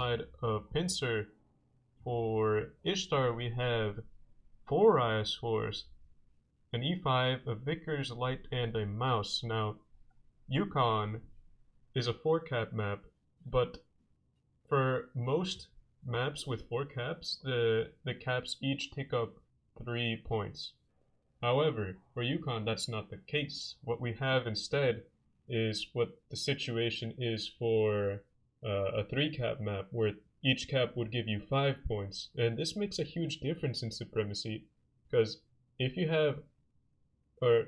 side of Pinsir, for Ishtar we have 4 IS4s, an E5, a Vickers Light, and a Mouse. Now, Yukon is a 4-cap map, but for most maps with 4 caps, the caps each take up 3 points. However, for Yukon, that's not the case. What we have instead is what the situation is for a 3-cap map, where each cap would give you 5 points. And this makes a huge difference in Supremacy, because if you have, or a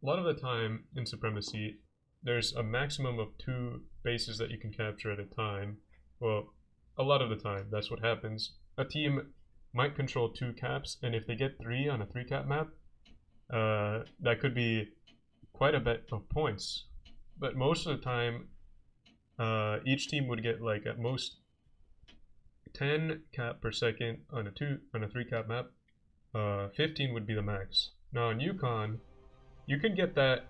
lot of the time in Supremacy, there's a maximum of 2 bases that you can capture at a time. Well, a lot of the time, that's what happens. A team might control 2 caps, and if they get 3 on a 3-cap map, that could be quite a bit of points. But most of the time, each team would get like at most 10 cap per second on a 3-cap map. 15 would be the max. Now in Yukon, you can get that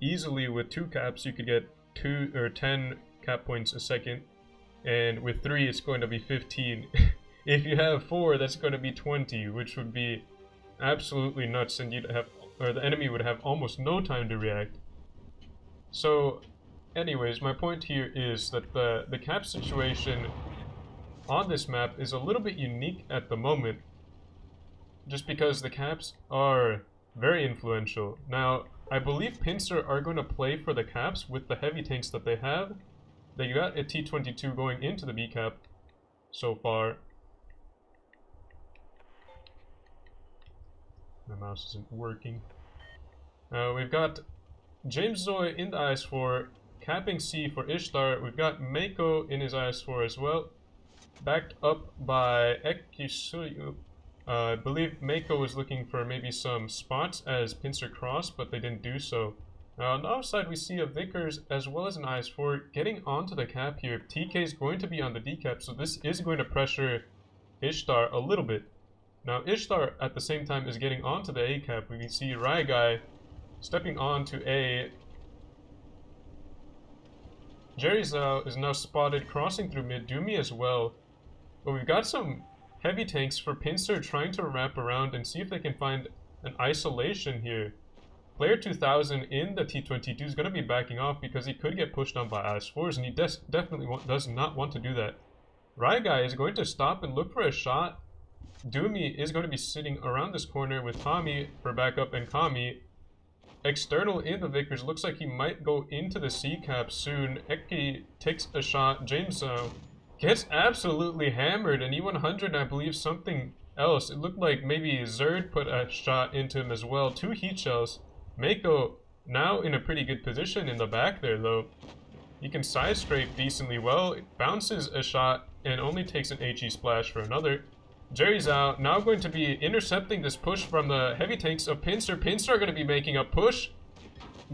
easily with 2 caps. You could get 2 or 10 cap points a second, and with 3 it's going to be 15. If you have 4, that's going to be 20, which would be absolutely nuts, and you'd have, or the enemy would have almost no time to react. So anyways, my point here is that the cap situation on this map is a little bit unique at the moment, just because the caps are very influential. Now, I believe Pinsir are going to play for the caps with the heavy tanks that they have. They got a T-22 going into the B cap so far. My mouse isn't working. We've got James Zoy in the IS-4, capping C for Ishtar. We've got Mako in his IS-4 as well, backed up by Ekisuyu. I believe Mako was looking for maybe some spots as Pinsir crossed, but they didn't do so. Now on the offside, we see a Vickers as well as an IS-4 getting onto the cap here. TK is going to be on the D cap, so this is going to pressure Ishtar a little bit. Now Ishtar at the same time is getting onto the A cap. We can see Raigai stepping on to A. Jerry Zhao is now spotted crossing through mid, Doomy as well. But we've got some heavy tanks for Pinsir trying to wrap around and see if they can find an isolation here. Player 2000 in the T-22 is going to be backing off because he could get pushed on by IS-4s, and he definitely does not want to do that. Raigai is going to stop and look for a shot. Doomy is going to be sitting around this corner with Tommy for backup, and Kami. External in the Vickers, looks like he might go into the C cap soon. Eki takes a shot. James gets absolutely hammered, and E100, I believe something else. It looked like maybe Zerd put a shot into him as well. 2 heat shells. Mako now in a pretty good position in the back there, though. He can side scrape decently well. It bounces a shot and only takes an HE splash for another. Jerry Zhao now going to be intercepting this push from the heavy tanks of Pinsir. Pinsir are going to be making a push,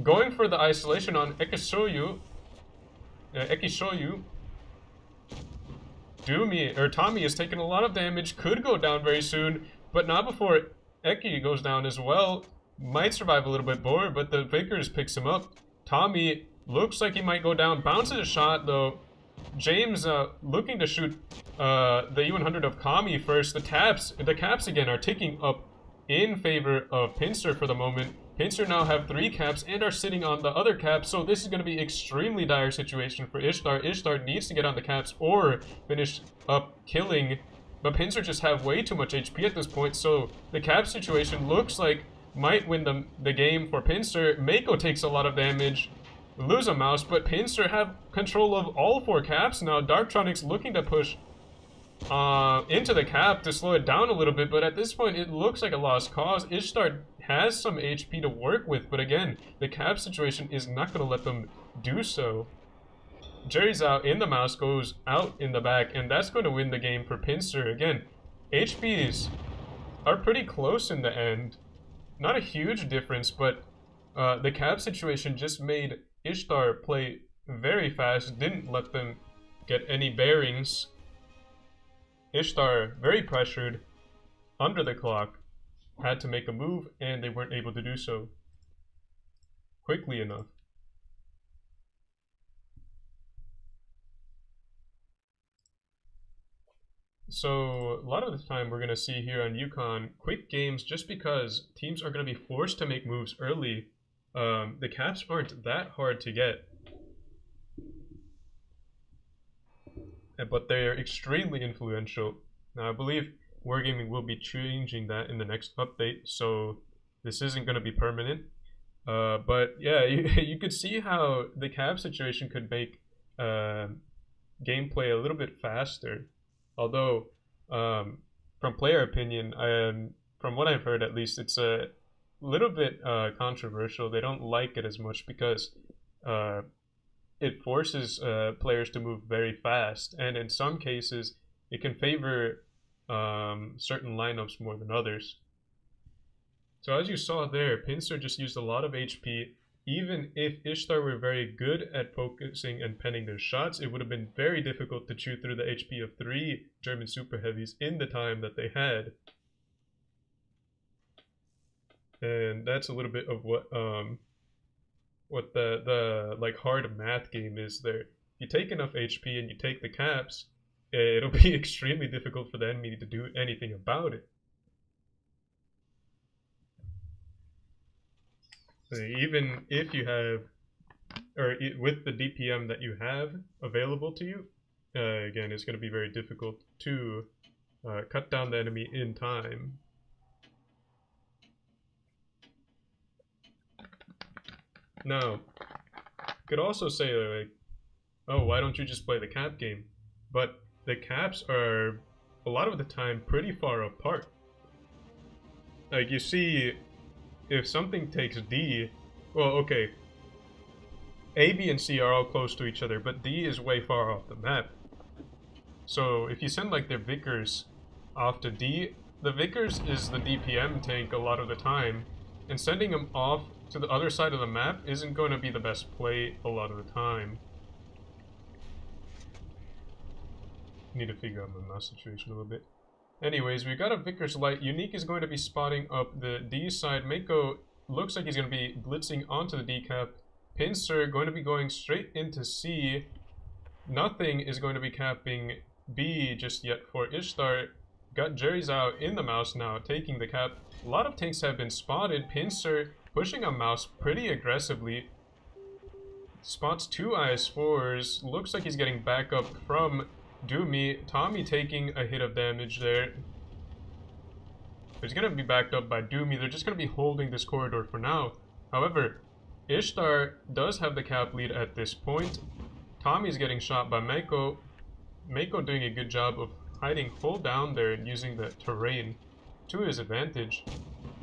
going for the isolation on Ekishoyu. Tommy is taking a lot of damage, could go down very soon, but not before Eki goes down as well. Might survive a little bit more, but the Vickers picks him up. Tommy looks like he might go down, bounces a shot though. James looking to shoot the E100 of Kami first. The caps again are ticking up in favor of Pinsir for the moment. Pinsir now have 3 caps and are sitting on the other cap, so this is going to be extremely dire situation for Ishtar. Ishtar needs to get on the caps or finish up killing, but Pinsir just have way too much HP at this point, so the cap situation looks like might win the game for Pinsir. Mako takes a lot of damage, lose a mouse, but Pinsir have control of all 4 caps now. Darktronics looking to push into the cap to slow it down a little bit, but at this point it looks like a lost cause. Ishtar has some HP to work with, but again, the cap situation is not going to let them do so. Jerry Zhao in the mouse goes out in the back, and that's going to win the game for Pinsir. Again, HPs are pretty close in the end. Not a huge difference, but the cap situation just made Ishtar play very fast, didn't let them get any bearings. Ishtar, very pressured, under the clock, had to make a move, and they weren't able to do so quickly enough. So a lot of the time we're going to see here on Yukon quick games just because teams are going to be forced to make moves early. The caps aren't that hard to get, but they're extremely influential. Now I believe Wargaming will be changing that in the next update, so this isn't going to be permanent. But yeah, you could see how the cap situation could make gameplay a little bit faster. Although, from player opinion, from what I've heard at least, it's a little bit controversial. They don't like it as much because it forces players to move very fast, and in some cases, it can favor certain lineups more than others. So as you saw there, Pincer just used a lot of HP. Even if Ishtar were very good at focusing and penning their shots, it would have been very difficult to chew through the HP of 3 German super heavies in the time that they had. And that's a little bit of what the like hard math game is there. If you take enough HP and you take the caps, it'll be extremely difficult for the enemy to do anything about it. Even if you have, or with the DPM that you have available to you, again, it's going to be very difficult to cut down the enemy in time. Now, could also say like, oh, why don't you just play the cap game? But the caps are a lot of the time pretty far apart. Like you see, if something takes D, well, okay, A, B, and C are all close to each other, but D is way far off the map. So if you send like their Vickers off to D, the Vickers is the DPM tank a lot of the time, and sending them off to the other side of the map isn't going to be the best play a lot of the time. Need to figure out my mouse situation a little bit. Anyways, we got a Vickers Light. Unique is going to be spotting up the D side. Mako looks like he's going to be blitzing onto the D cap. Pincer going to be going straight into C. Nothing is going to be capping B just yet for Ishtar. Got Jerry Zhao in the mouse now, taking the cap. A lot of tanks have been spotted. Pincer pushing a mouse pretty aggressively. Spots 2 IS-4s. Looks like he's getting backup from Doomy. Tommy taking a hit of damage there. He's going to be backed up by Doomy. They're just going to be holding this corridor for now. However, Ishtar does have the cap lead at this point. Tommy's getting shot by Mako. Mako doing a good job of hiding full down there and using the terrain to his advantage.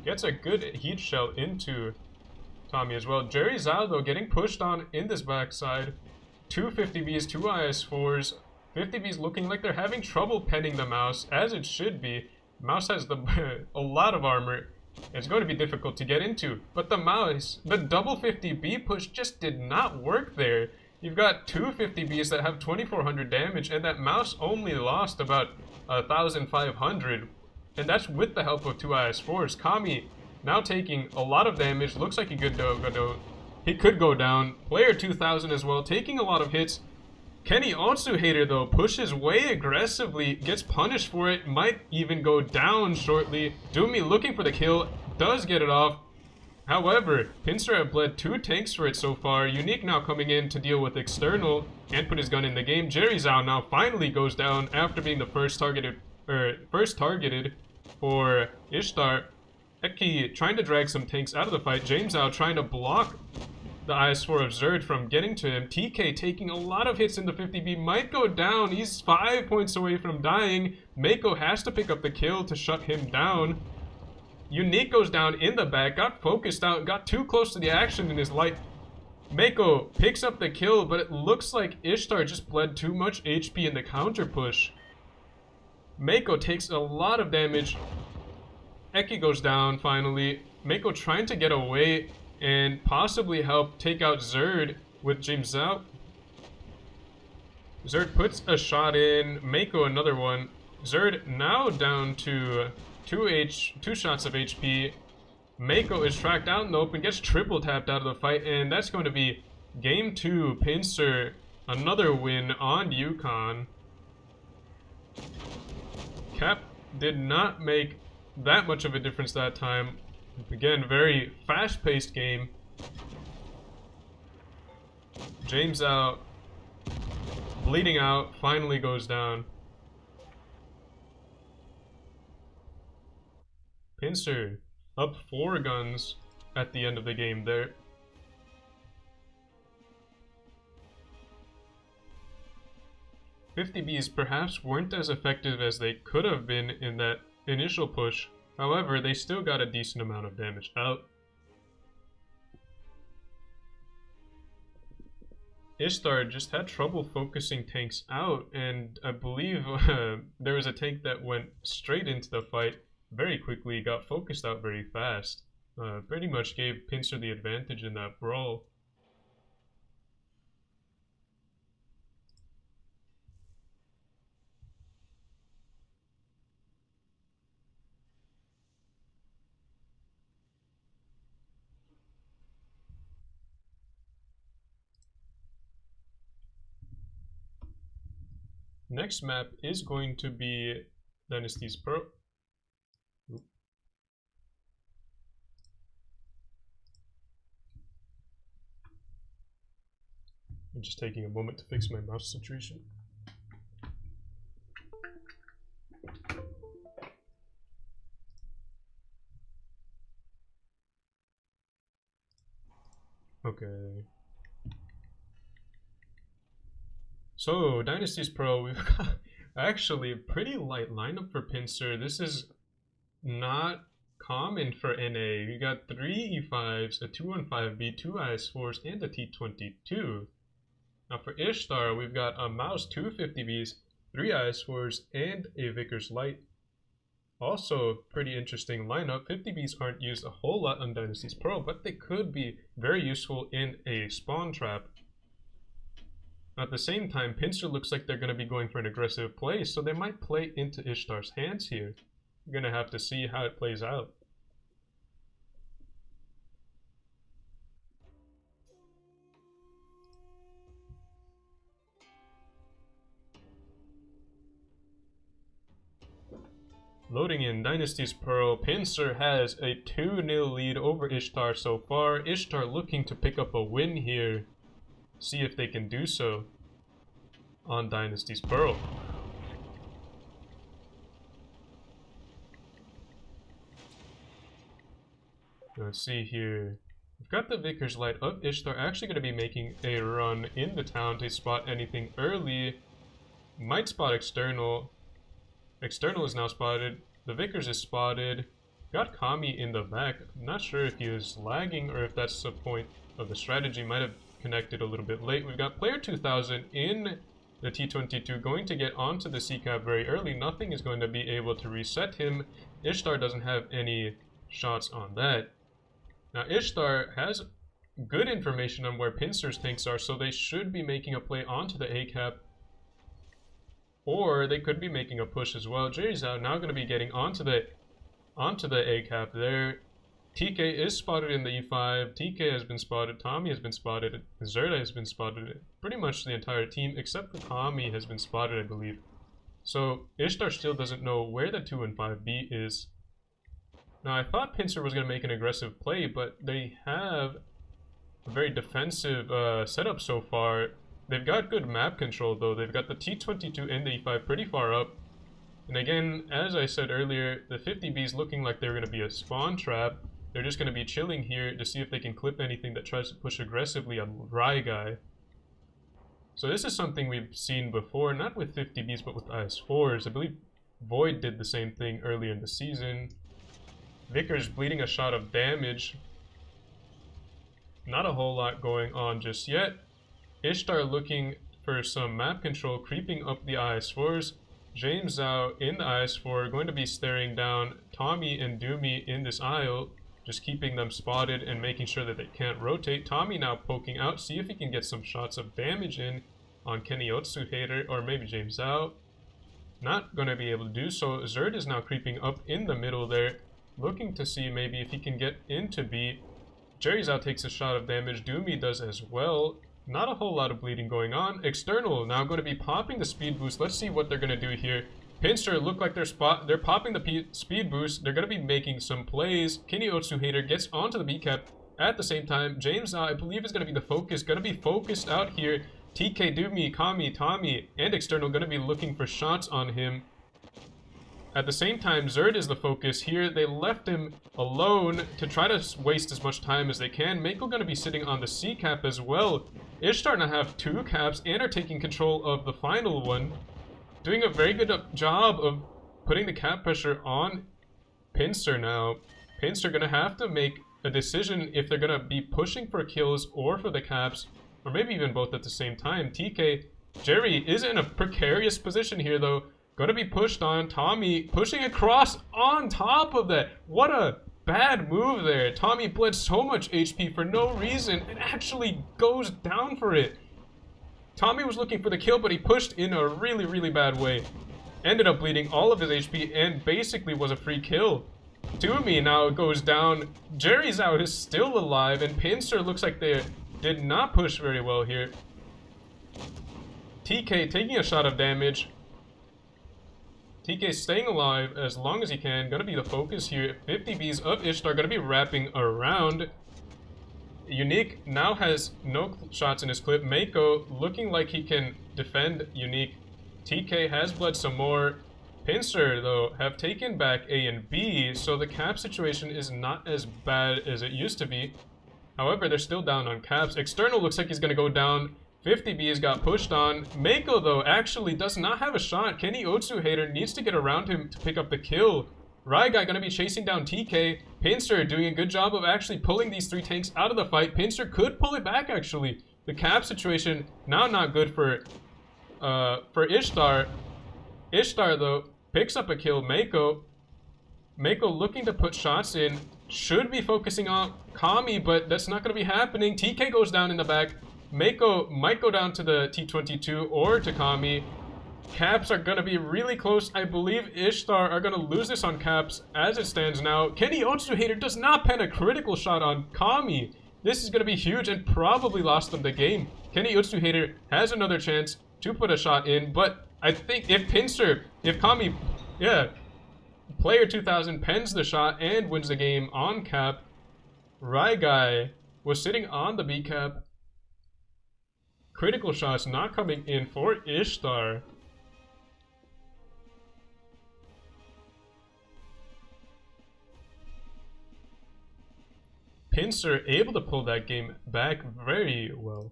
Gets a good heat shell into Tommy as well. Jerry Zhao though getting pushed on in this backside. 2 50Bs, 2 IS-4s. 50Bs looking like they're having trouble penning the mouse, as it should be. Mouse has a lot of armor. It's going to be difficult to get into. But the mouse, the double 50B push just did not work there. You've got 2 50Bs that have 2400 damage, and that mouse only lost about 1500. And that's with the help of 2 IS-4s. Kami now taking a lot of damage. Looks like he could go down. Player 2000 as well, taking a lot of hits. Kenny Otsuhater though pushes way aggressively, gets punished for it, might even go down shortly. Doomy looking for the kill, does get it off. However, Pincer have bled 2 tanks for it so far. Unique now coming in to deal with external and put his gun in the game. Jerry Zhao now finally goes down after being the first targeted for Ishtar. Eki trying to drag some tanks out of the fight. James Zhao trying to block the IS-4 of Zerd from getting to him. TK taking a lot of hits in the 50B, might go down. He's 5 points away from dying. Mako has to pick up the kill to shut him down. Unique goes down in the back, got focused out, got too close to the action in his light. Mako picks up the kill, but it looks like Ishtar just bled too much HP in the counter push. Mako takes a lot of damage. Eki goes down finally. Mako trying to get away and possibly help take out Zerd with James Zhao. Zerd puts a shot in. Mako another one. Zerd now down to 2 shots of HP. Mako is tracked out in the open, gets triple tapped out of the fight, and that's going to be game 2. Pincer, another win on Yukon. Cap did not make that much of a difference that time. Again, very fast-paced game. James out, bleeding out, finally goes down. Pinsir up 4 guns at the end of the game there. $50Bs perhaps weren't as effective as they could have been in that initial push. However, they still got a decent amount of damage out. Ishtar just had trouble focusing tanks out, and I believe there was a tank that went straight into the fight very quickly, got focused out very fast. Pretty much gave Pinsir the advantage in that brawl. Next map is going to be Dynasties Pro. I'm just taking a moment to fix my mouse situation. Okay. So, Dynasties Pro, we've got actually a pretty light lineup for Pinsir. This is not common for NA. We got 3 E5s, a 215B, 2 IS4s, and a T22. Now for Ishtar, we've got a Mouse, 2 50Bs, 3 IS4s, and a Vickers Light. Also, pretty interesting lineup. 50Bs aren't used a whole lot on Dynasties Pro, but they could be very useful in a spawn trap. At the same time, Pinsir looks like they're going to be going for an aggressive play, so they might play into Ishtar's hands here. We're going to have to see how it plays out. Loading in Dynasties Pro, Pinsir has a 2-0 lead over Ishtar so far. Ishtar looking to pick up a win here. See if they can do so on Dynasties Pro. Let's see here. We've got the Vickers Light up. Ishtar actually going to be making a run in the town to spot anything early. Might spot External. External is now spotted. The Vickers is spotted. Got Kami in the back. I'm not sure if he was lagging or if that's the point of the strategy. Might have connected a little bit late. We've got player 2000 in the T22 going to get onto the C-Cap very early. Nothing is going to be able to reset him. Ishtar doesn't have any shots on that. Now Ishtar has good information on where Pinsir's tanks are, so they should be making a play onto the A-Cap. Or they could be making a push as well. Jerry's out now going to be getting onto the A-Cap there. TK is spotted in the E5. TK has been spotted. Tommy has been spotted. Zerda has been spotted. Pretty much the entire team, except for Tommy, has been spotted, I believe. So Ishtar still doesn't know where the 2 and 5B is. Now I thought Pinsir was going to make an aggressive play, but they have a very defensive setup so far. They've got good map control though. They've got the T22 and the E5 pretty far up. And again, as I said earlier, the 50Bs looking like they're going to be a spawn trap. They're just going to be chilling here to see if they can clip anything that tries to push aggressively on Rye Guy. So this is something we've seen before, not with 50Bs but with IS4s. I believe Void did the same thing earlier in the season. Vickers bleeding a shot of damage. Not a whole lot going on just yet. Ishtar looking for some map control, creeping up the IS4s. James Zhao in the IS4, going to be staring down Tommy and Doomy in this aisle, just keeping them spotted and making sure that they can't rotate. Tommy now poking out, see if he can get some shots of damage in on Kenny Otsuhater or maybe James Zhao. Not going to be able to do so. Zerd is now creeping up in the middle there, looking to see maybe if he can get into B. Jerry Zhao takes a shot of damage. Doomy does as well. Not a whole lot of bleeding going on. External now going to be popping the speed boost. Let's see what they're going to do here. Pincer look like they're popping the speed boost. They're gonna be making some plays. Kenny Otsuhater gets onto the B cap at the same time. James, I believe, is gonna be the focus. Gonna be focused out here. TK, Doomy, Kami, Tommy, and External gonna be looking for shots on him. At the same time, Zerd is the focus here. They left him alone to try to waste as much time as they can. Mako gonna be sitting on the C cap as well. Ishtar now have 2 caps and are taking control of the final one. Doing a very good job of putting the cap pressure on Pincer now. Pincer gonna have to make a decision if they're gonna be pushing for kills or for the caps, or maybe even both at the same time. TK, Jerry is in a precarious position here though. Gonna be pushed on. Tommy pushing across on top of that. What a bad move there. Tommy bled so much HP for no reason and actually goes down for it. Tommy was looking for the kill, but he pushed in a really, really bad way. Ended up bleeding all of his HP and basically was a free kill. Toomey now goes down. Jerry's out is still alive, and Pincer looks like they did not push very well here. TK taking a shot of damage. TK staying alive as long as he can. Gonna be the focus here. 50 Bs of Ishtar gonna be wrapping around. Unique now has no shots in his clip. Mako looking like he can defend Unique. TK has bled some more. Pincer, though, have taken back A and B, so the cap situation is not as bad as it used to be. However, they're still down on caps. External looks like he's gonna go down. 50 Bs got pushed on. Mako, though, actually does not have a shot. Kenny Otsuhater needs to get around him to pick up the kill. Ryguy gonna be chasing down TK. Pincer doing a good job of actually pulling these 3 tanks out of the fight. Pincer could pull it back, actually. The cap situation now not good for Ishtar. Ishtar, though, picks up a kill. Mako looking to put shots in. Should be focusing on Kami, but that's not gonna be happening. TK goes down in the back. Mako might go down to the T22 or to Kami. Caps are gonna be really close. I believe Ishtar are gonna lose this on caps as it stands now. Kenny Otsuhater does not pen a critical shot on Kami. This is gonna be huge and probably lost them the game. Kenny Otsuhater has another chance to put a shot in, but I think if Kami, player 2000 pens the shot and wins the game on cap. Ryguy was sitting on the B cap. Critical shots not coming in for Ishtar. Pincer able to pull that game back very well.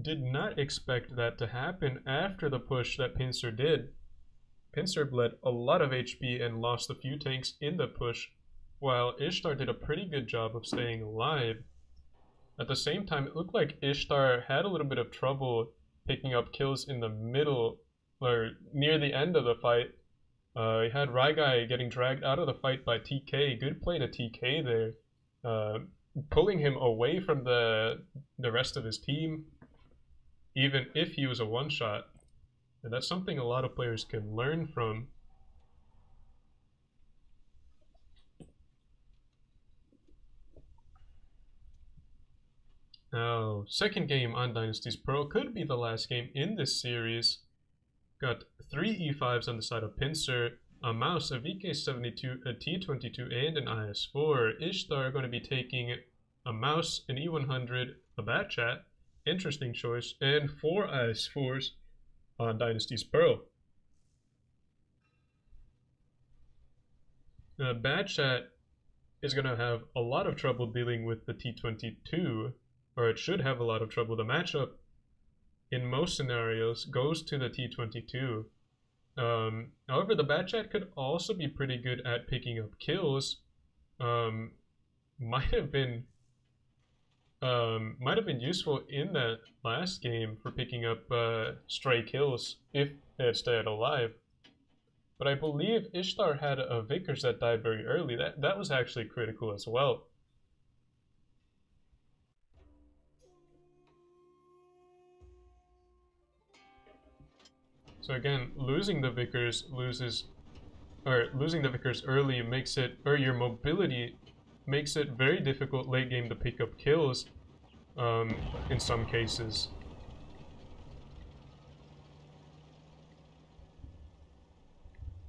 Did not expect that to happen after the push that Pincer did. Pincer bled a lot of HP and lost a few tanks in the push, while Ishtar did a pretty good job of staying alive. At the same time, it looked like Ishtar had a little bit of trouble picking up kills in the middle, or near the end of the fight. He had Ryguy getting dragged out of the fight by TK. Good play to TK there. Pulling him away from the rest of his team, even if he was a one-shot. And that's something a lot of players can learn from. Now, second game on Dynasties Pro could be the last game in this series. Got 3 E5s on the side of Pincer, a Mouse, a VK72, a T22, and an IS4. Ishtar are going to be taking a Mouse, an E100, a Bat Chat, interesting choice, and 4 IS4s on Dynasties Pro. Bat Chat is going to have a lot of trouble dealing with the T22, or it should have a lot of trouble. The matchup in most scenarios goes to the T22. However, the Bat Chat could also be pretty good at picking up kills. Might have been useful in that last game for picking up stray kills if they had stayed alive. But I believe Ishtar had a Vickers that died very early. That was actually critical as well. So again, losing the Vickers early makes it, or your mobility makes it very difficult late game to pick up kills. in some cases.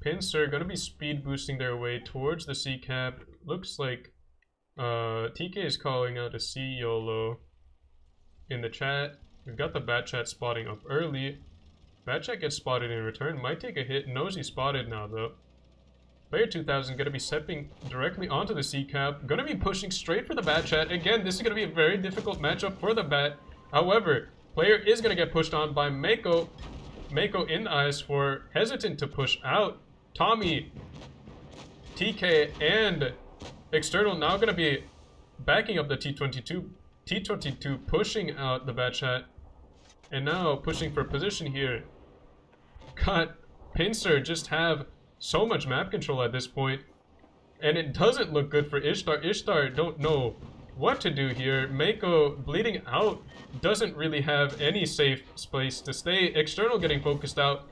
Pinsir gonna be speed boosting their way towards the C cap. Looks like TK is calling out a C YOLO in the chat. We've got the Bat Chat spotting up early. Bat Chat gets spotted in return. Might take a hit. Knows he's spotted now though. Player 2000 gonna be stepping directly onto the C cap. Gonna be pushing straight for the Bat Chat. Again, this is gonna be a very difficult matchup for the Bat. However, player is gonna get pushed on by Mako. Mako in the IS4, hesitant to push out. Tommy, TK, and External now gonna be backing up the T22. T22 pushing out the Bat Chat. And now pushing for position here. Got Pinsir just have so much map control at this point. And it doesn't look good for Ishtar. Ishtar don't know what to do here. Mako bleeding out. Doesn't really have any safe space to stay. External getting focused out.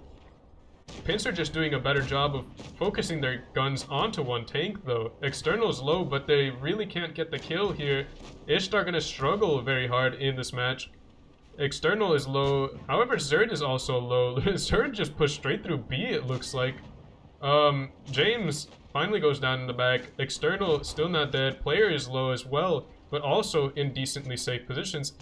Pinsir just doing a better job of focusing their guns onto one tank though. External's low, but they really can't get the kill here. Ishtar gonna struggle very hard in this match. External is low. However, Zerd is also low. Zerd just pushed straight through B, it looks like. James finally goes down in the back. External still not dead. Player is low as well, but also in decently safe positions.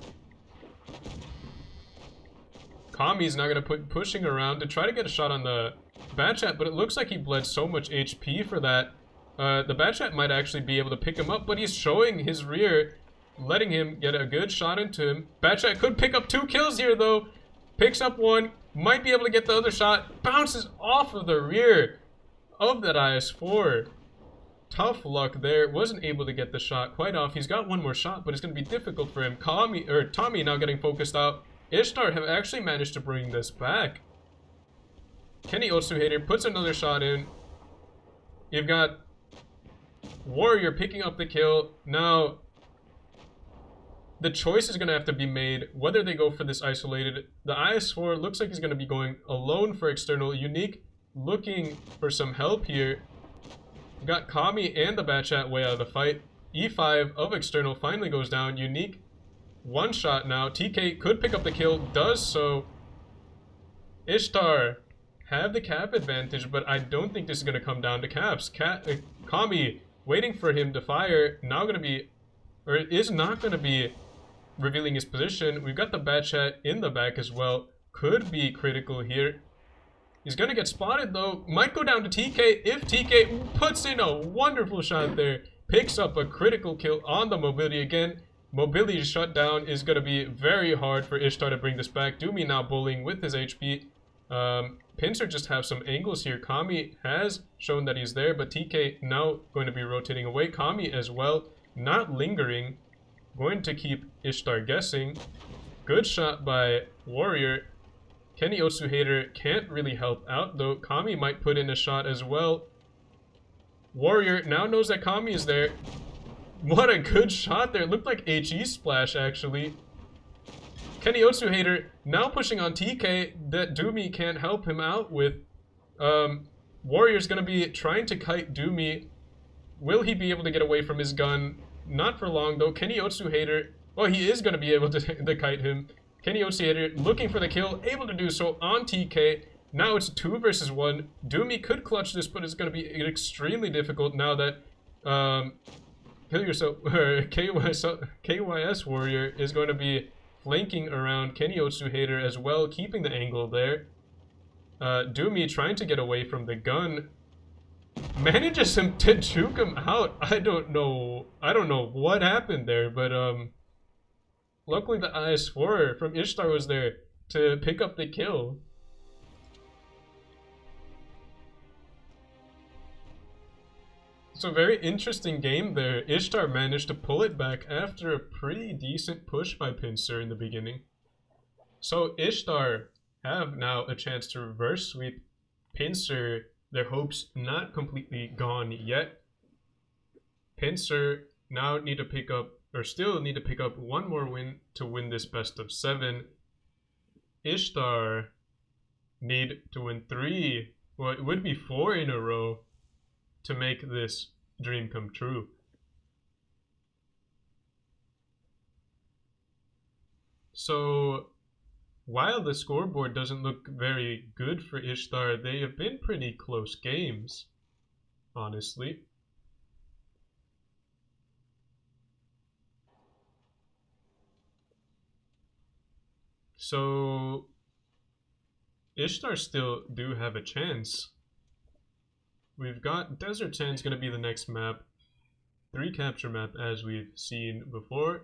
Kami's now going to put pushing around to try to get a shot on the Bat Chat, but it looks like he bled so much HP for that. The Bat Chat might actually be able to pick him up, but he's showing his rear, letting him get a good shot into him. Bat Chat could pick up 2 kills here, though. Picks up 1, might be able to get the other shot. Bounces off of the rear of that IS4. Tough luck there. Wasn't able to get the shot quite off. He's got 1 more shot, but it's going to be difficult for him. Tommy now getting focused out. Ishtar have actually managed to bring this back. Kenny Otsuhater puts another shot in. You've got Warrior picking up the kill. Now, the choice is going to have to be made whether they go for this isolated. The IS4 looks like he's going to be going alone for External. Unique looking for some help here. We've got Kami and the Bat Chat way out of the fight. E5 of External finally goes down. Unique 1 shot now. TK could pick up the kill, does so. Ishtar have the cap advantage, but I don't think this is going to come down to caps. Kami waiting for him to fire, now going to be, or is not going to be revealing his position. We've got the Bat Chat in the back as well. Could be critical here. He's going to get spotted though. Might go down to TK if TK puts in a wonderful shot there. Picks up a critical kill on the mobility again. Mobility shutdown is going to be very hard for Ishtar to bring this back. Doomy now bullying with his HP. Pinsir just have some angles here. Kami has shown that he's there, but TK now going to be rotating away. Kami as well, not lingering. Going to keep Ishtar guessing. Good shot by Warrior. Kenny Otsuhater can't really help out though. Kami might put in a shot as well. Warrior now knows that Kami is there. What a good shot there. It looked like HE splash, actually. Kenny Otsuhater now pushing on TK that Doomy can't help him out with. Warrior's going to be trying to kite Doomy. Will he be able to get away from his gun? Not for long, though. Kenny Otsuhater... well, he is going to be able to kite him. Kenny Otsuhater looking for the kill. Able to do so on TK. Now it's 2 versus 1. Doomy could clutch this, but it's going to be extremely difficult now that... Kill Yourself, KYS Warrior is going to be flanking around Kenny Otsuhater as well, keeping the angle there. Doomy trying to get away from the gun. Manages him to juke him out. I don't know what happened there, but luckily the IS4 from Ishtar was there to pick up the kill. It's a very interesting game there. Ishtar managed to pull it back after a pretty decent push by Pinsir in the beginning. So Ishtar have now a chance to reverse sweep Pinsir. Their hopes not completely gone yet. Pinsir now need to pick up, or still need to pick up 1 more win to win this best of 7. Ishtar need to win 3, well it would be 4 in a row, to make this dream come true. So while the scoreboard doesn't look very good for Ishtar, they have been pretty close games, honestly. So Ishtar still do have a chance. We've got Desert Sand's going to be the next map. 3 capture map as we've seen before.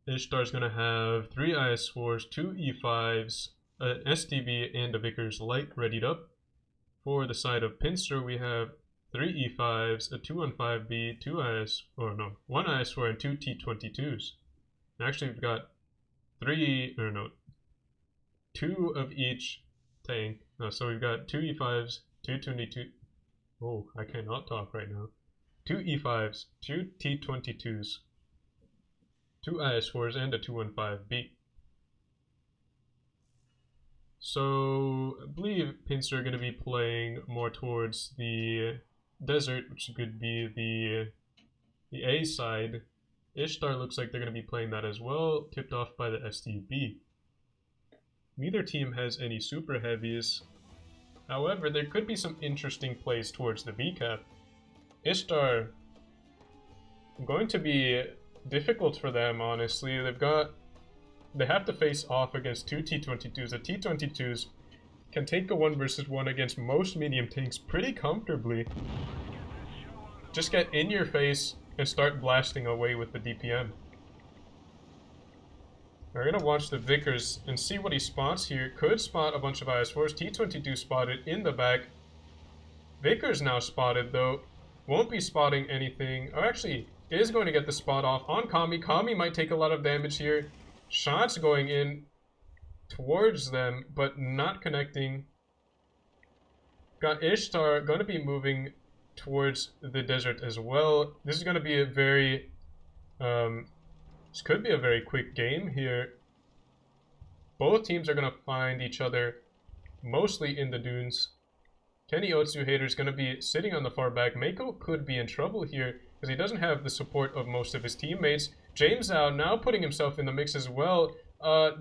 Ishtar's going to have 3 IS-4s, 2 E5s, an STB, and a Vickers Light readied up. For the side of Pincer, we have 3 E5s, a 215B, 1 IS-4, and 2 T-22s. Actually, we've got 2 of each tank. So we've got 2 E5s, 2 22. Oh, I cannot talk right now. 2 E5s, 2 T-22s, 2 IS-4s, and a 215B. So I believe Pincer are going to be playing more towards the desert, which could be the A side. Ishtar looks like they're going to be playing that as well, tipped off by the STB. Neither team has any super heavies. However, there could be some interesting plays towards the VCAP. Ishtar going to be difficult for them, honestly. They have to face off against 2 T-22s. The T-22s can take a 1 versus 1 against most medium tanks pretty comfortably. Just get in your face and start blasting away with the DPM. We're going to watch the Vickers and see what he spots here. Could spot a bunch of IS-4s. T-22 spotted in the back. Vickers now spotted, though. Won't be spotting anything. Oh, actually, is going to get the spot off on Kami. Kami might take a lot of damage here. Shots going in towards them, but not connecting. Got Ishtar going to be moving towards the desert as well. This is going to be a very... this could be a very quick game here. Both teams are going to find each other mostly in the dunes. Kenny Otsu Hater is going to be sitting on the far back. Mako could be in trouble here because he doesn't have the support of most of his teammates. James Zhao now putting himself in the mix as well.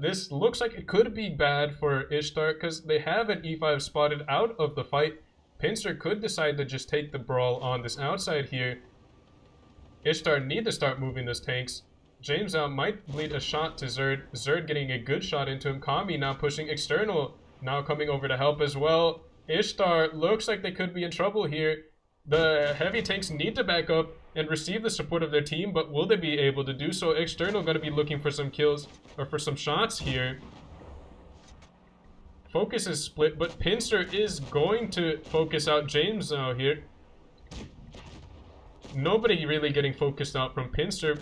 This looks like it could be bad for Ishtar because they have an E5 spotted out of the fight. Pincer could decide to just take the brawl on this outside here. Ishtar need to start moving those tanks. James Zhao might bleed a shot to Zerd. Zerd getting a good shot into him. Kami now pushing external. Now coming over to help as well. Ishtar looks like they could be in trouble here. The heavy tanks need to back up and receive the support of their team, but will they be able to do so? External going to be looking for some kills, or for some shots here. Focus is split, but Pincer is going to focus out James now here. Nobody really getting focused out from Pincer.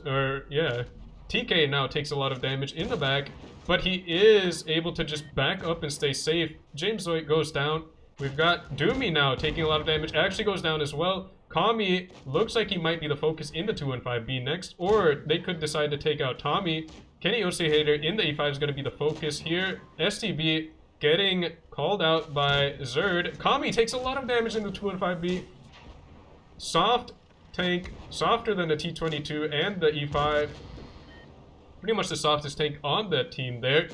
Yeah. TK now takes a lot of damage in the back, but he is able to just back up and stay safe. James Zoid goes down. We've got Doomy now taking a lot of damage. Actually goes down as well. Kami looks like he might be the focus in the 215B next, or they could decide to take out Tommy. Kenny Hater in the E5 is going to be the focus here. STB getting called out by Zerd. Kami takes a lot of damage in the 215B. Soft tank, softer than the T-22 and the E5. Pretty much the softest tank on that team there.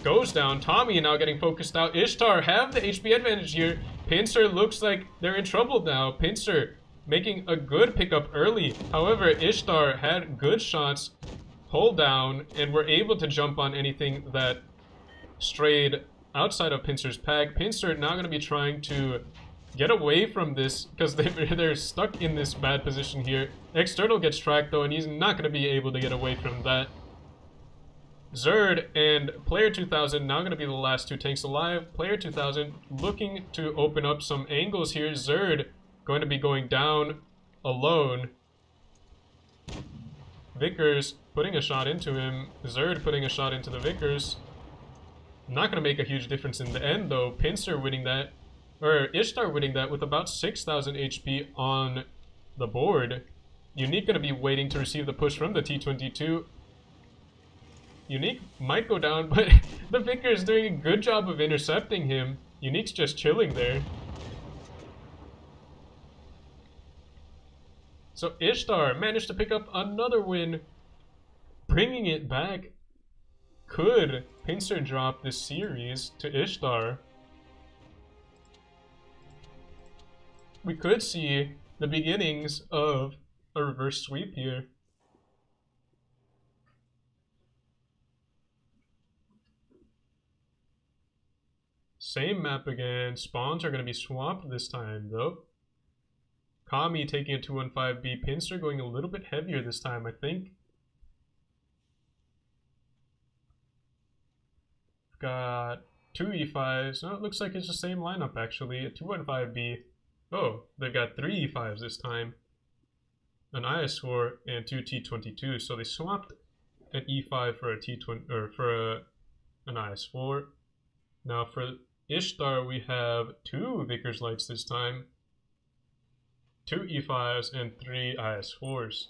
Goes down. Tommy now getting focused out. Ishtar have the HP advantage here. Pincer looks like they're in trouble now. Pincer making a good pickup early. However, Ishtar had good shots, hold down, and were able to jump on anything that strayed outside of Pincer's pack. Pincer now going to be trying to get away from this because they're stuck in this bad position here. External gets tracked though, and he's not going to be able to get away from that. Zerd and Player 2000 now going to be the last 2 tanks alive. Player 2000 looking to open up some angles here. Zerd going to be going down alone. Vickers putting a shot into him. Zerd putting a shot into the Vickers. Not going to make a huge difference in the end though. Pincer winning that, or Ishtar winning that with about 6,000 HP on the board. Unique going to be waiting to receive the push from the T-22. Unique might go down, but the Vicker is doing a good job of intercepting him. Unique's just chilling there. So Ishtar managed to pick up another win, bringing it back. Could Pinsir drop this series to Ishtar? We could see the beginnings of a reverse sweep here. Same map again. Spawns are going to be swapped this time, though. Kami taking a 215B. Pinsir going a little bit heavier this time, I think. Got two E5s. No, it looks like it's the same lineup, actually. A 215B. Oh, they've got three E5s this time. An IS-4 and two T22. So they swapped an E5 for a T20 or for an IS-4. Now for Ishtar, we have two Vickers Lights this time, two E5s, and three IS-4s.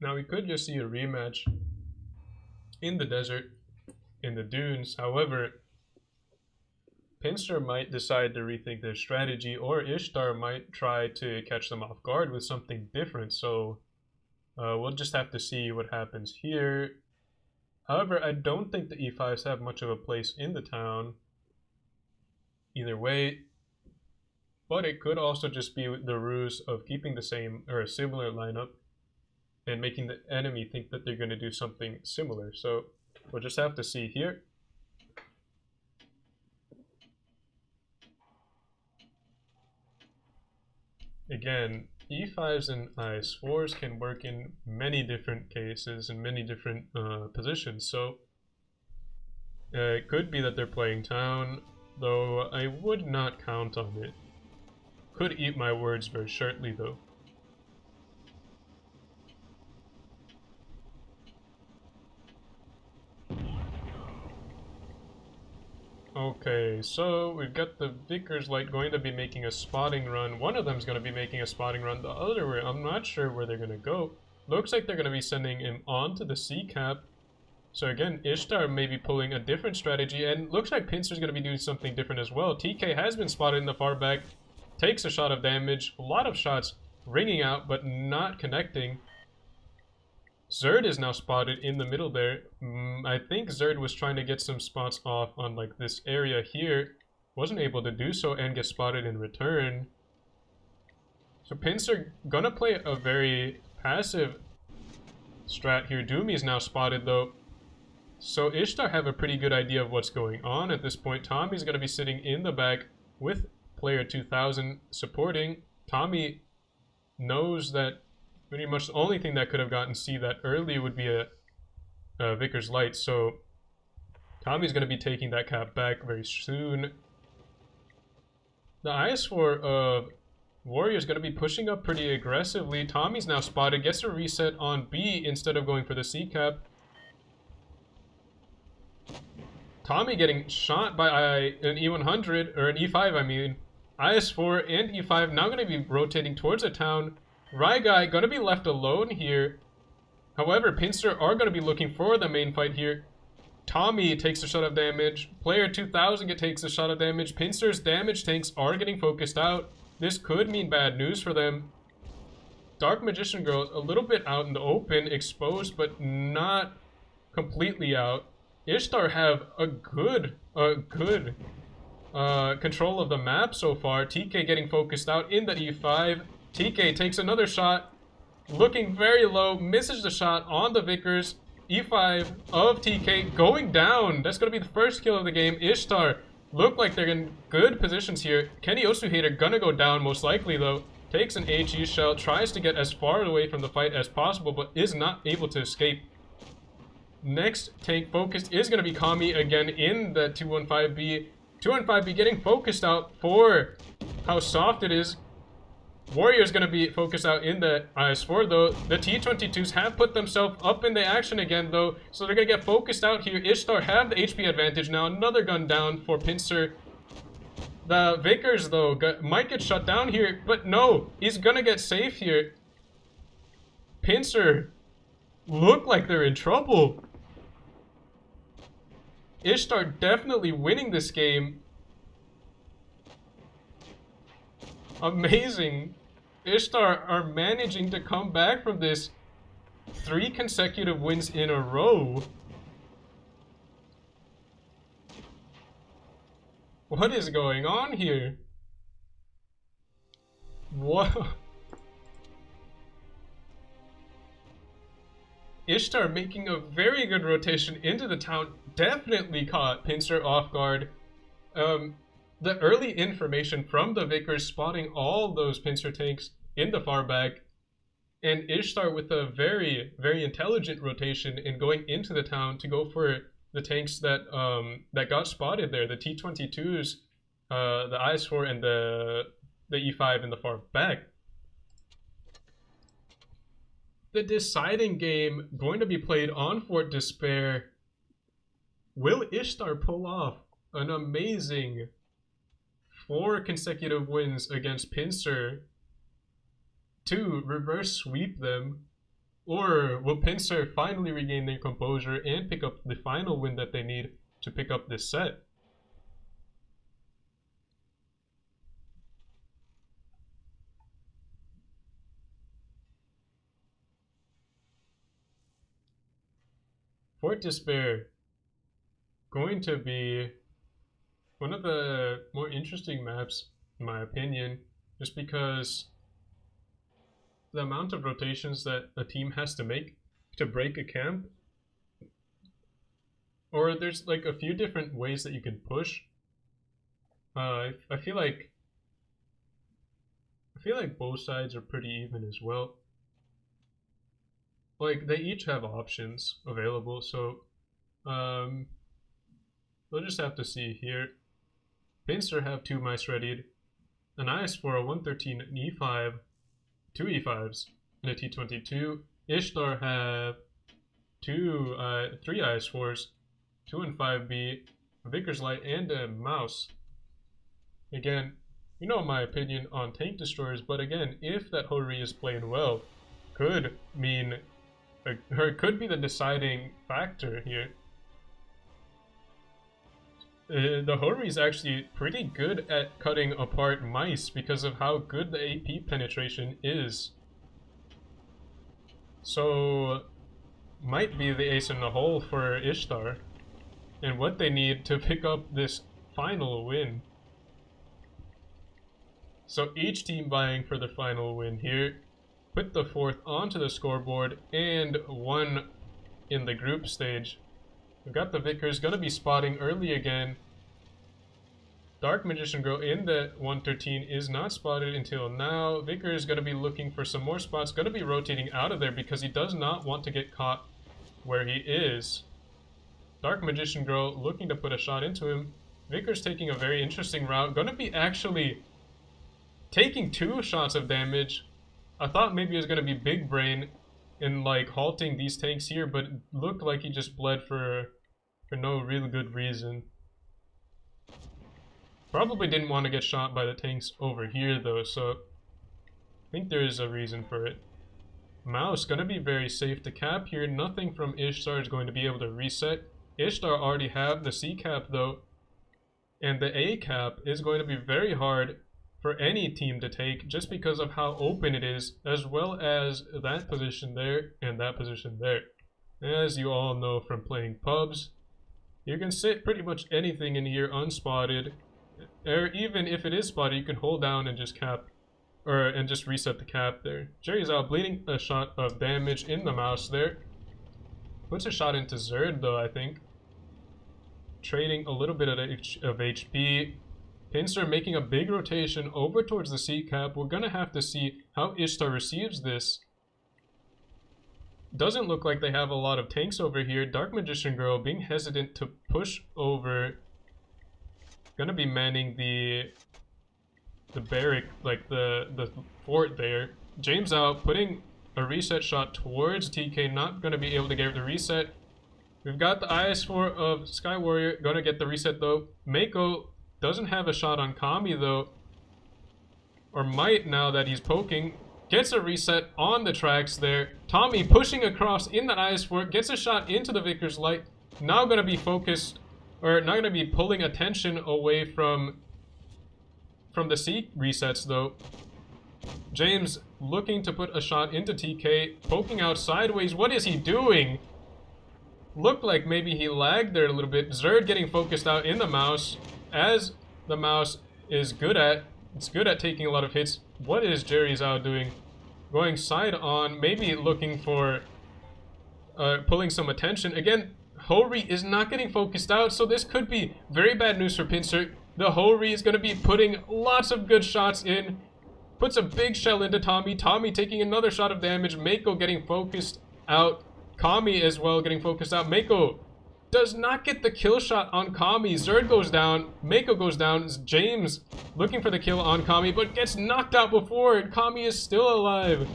Now we could just see a rematch in the desert, in the dunes. However, Pinsir might decide to rethink their strategy, or Ishtar might try to catch them off guard with something different. So we'll just have to see what happens here. However, I don't think the E5s have much of a place in the town either way, but it could also just be the ruse of keeping the same or a similar lineup and making the enemy think that they're going to do something similar. So we'll just have to see here. Again, E5s and IS-4s can work in many different cases and many different positions. So it could be that they're playing town, though I would not count on it. Could eat my words very shortly, though. Okay, so we've got the Vickers Light going to be making a spotting run. One of them's going to be making a spotting run. The other way, I'm not sure where they're going to go. Looks like they're going to be sending him onto the C-cap. So again, Ishtar may be pulling a different strategy, and looks like Pinsir's going to be doing something different as well. TK has been spotted in the far back, takes a shot of damage. A lot of shots ringing out, but not connecting. Zerd is now spotted in the middle there. I think Zerd was trying to get some spots off on like this area here. Wasn't able to do so and get spotted in return. So Pinsir gonna play a very passive strat here. Doomy is now spotted though. So Ishtar have a pretty good idea of what's going on at this point. Tommy's gonna be sitting in the back with player 2000 supporting. Tommy knows that pretty much the only thing that could have gotten C that early would be a Vickers Light, so Tommy's going to be taking that cap back very soon. The IS-4 of Warrior is going to be pushing up pretty aggressively. Tommy's now spotted, gets a reset on B instead of going for the C cap. Tommy getting shot by an E100, or an E5 I mean. IS-4 and E5 now going to be rotating towards the town. Ryguy gonna be left alone here. However, Pinsir are gonna be looking for the main fight here. Tommy takes a shot of damage. Player 2000 takes a shot of damage. Pinsir's damage tanks are getting focused out. This could mean bad news for them. Dark Magician Girl a little bit out in the open, exposed, but not completely out. Ishtar have a good control of the map so far. TK getting focused out in the E5. TK takes another shot, looking very low, misses the shot on the Vickers. E5 of TK going down. That's going to be the first kill of the game. Ishtar look like they're in good positions here. Kenny Osuhita gonna go down most likely though. Takes an HE shell, tries to get as far away from the fight as possible, but is not able to escape. Next tank focused is going to be Kami again in the 215B. 215B getting focused out for how soft it is. Warrior's going to be focused out in the IS-4 though. The T-22s have put themselves up in the action again though, so they're going to get focused out here. Ishtar have the HP advantage now. Another gun down for Pinsir. The Vickers, though, might get shut down here, but no, he's gonna get safe here. Pinsir look like they're in trouble. Ishtar definitely winning this game. Amazing. Ishtar are managing to come back from this. 3 consecutive wins in a row. What is going on here? What? Ishtar making a very good rotation into the town. Definitely caught Pinsir off guard. The early information from the Vickers spotting all those Pinsir tanks in the far back, and Ishtar with a very, very intelligent rotation in going into the town to go for the tanks that that got spotted there, the T-22s, the IS-4, and the E5 in the far back. The deciding game going to be played on Fort Despair. Will Ishtar pull off an amazing 4 consecutive wins against Pinsir to reverse sweep them? Or will Pinsir finally regain their composure and pick up the final win that they need to pick up this set? Fort Despair going to be one of the more interesting maps, in my opinion, just because the amount of rotations that a team has to make to break a camp, or there's like a few different ways that you can push. I feel like both sides are pretty even as well. Like they each have options available, so we'll just have to see here. Pinsir have 2 mice readied, an IS-4, a 113, an E5, 2 E5s, and a T-22. Ishtar have 3 IS-4s, 2 and 5B, a Vickers Light, and a mouse. Again, you know my opinion on tank destroyers, but again, if that Hori is playing well, could mean, or could be the deciding factor here. The Hori is actually pretty good at cutting apart mice because of how good the AP penetration is. So, might be the ace in the hole for Ishtar and what they need to pick up this final win. So each team vying for the final win here. Put the 4th onto the scoreboard and 1 in the group stage. We've got the Vickers gonna be spotting early again. Dark Magician Girl in the 113 is not spotted until now. Vickers gonna be looking for some more spots, gonna be rotating out of there because he does not want to get caught where he is. Dark Magician Girl looking to put a shot into him. Vickers taking a very interesting route, gonna be actually taking 2 shots of damage. I thought maybe it was gonna be big brain in like halting these tanks here, but it looked like he just bled for no real good reason. Probably didn't want to get shot by the tanks over here though, so I think there is a reason for it. Mouse gonna be very safe to cap here. Nothing from Ishtar is going to be able to reset. Ishtar already have the C cap though, and the A cap is going to be very hard for any team to take just because of how open it is, as well as that position there and that position there. As you all know from playing pubs, you can sit pretty much anything in here unspotted, or even if it is spotted, you can hold down and just cap, and just reset the cap there. Jerry's out bleeding a shot of damage in the mouse there. Puts a shot into Zerd though, I think. Trading a little bit of HP. Pinsir making a big rotation over towards the C cap. We're gonna have to see how Ishtar receives this. Doesn't look like they have a lot of tanks over here. Dark Magician Girl being hesitant to push over. Gonna be manning the barrack, like the fort there. James out, putting a reset shot towards TK. Not gonna be able to get the reset. We've got the IS-4 of Sky Warrior. Gonna get the reset though. Mako Doesn't have a shot on Kami though. Or might now that he's poking. Gets a reset on the tracks there. Tommy pushing across in that IS-4. Gets a shot into the Vickers Light. Now going to be focused, or not going to be pulling attention away from the C resets though. James looking to put a shot into TK. Poking out sideways. What is he doing? Looked like maybe he lagged there a little bit. Zerd getting focused out in the mouse. As the mouse is good at. It's good at taking a lot of hits. What is Jerry Zhao doing? Going side on, maybe looking for pulling some attention. Again, Hori is not getting focused out, so this could be very bad news for Pinsir. The Hori is going to be putting lots of good shots in. Puts a big shell into Tommy. Tommy taking another shot of damage. Mako getting focused out. Kami as well getting focused out. Mako does not get the kill shot on Kami. Zerd goes down. Mako goes down. James looking for the kill on Kami, but gets knocked out before. Kami is still alive.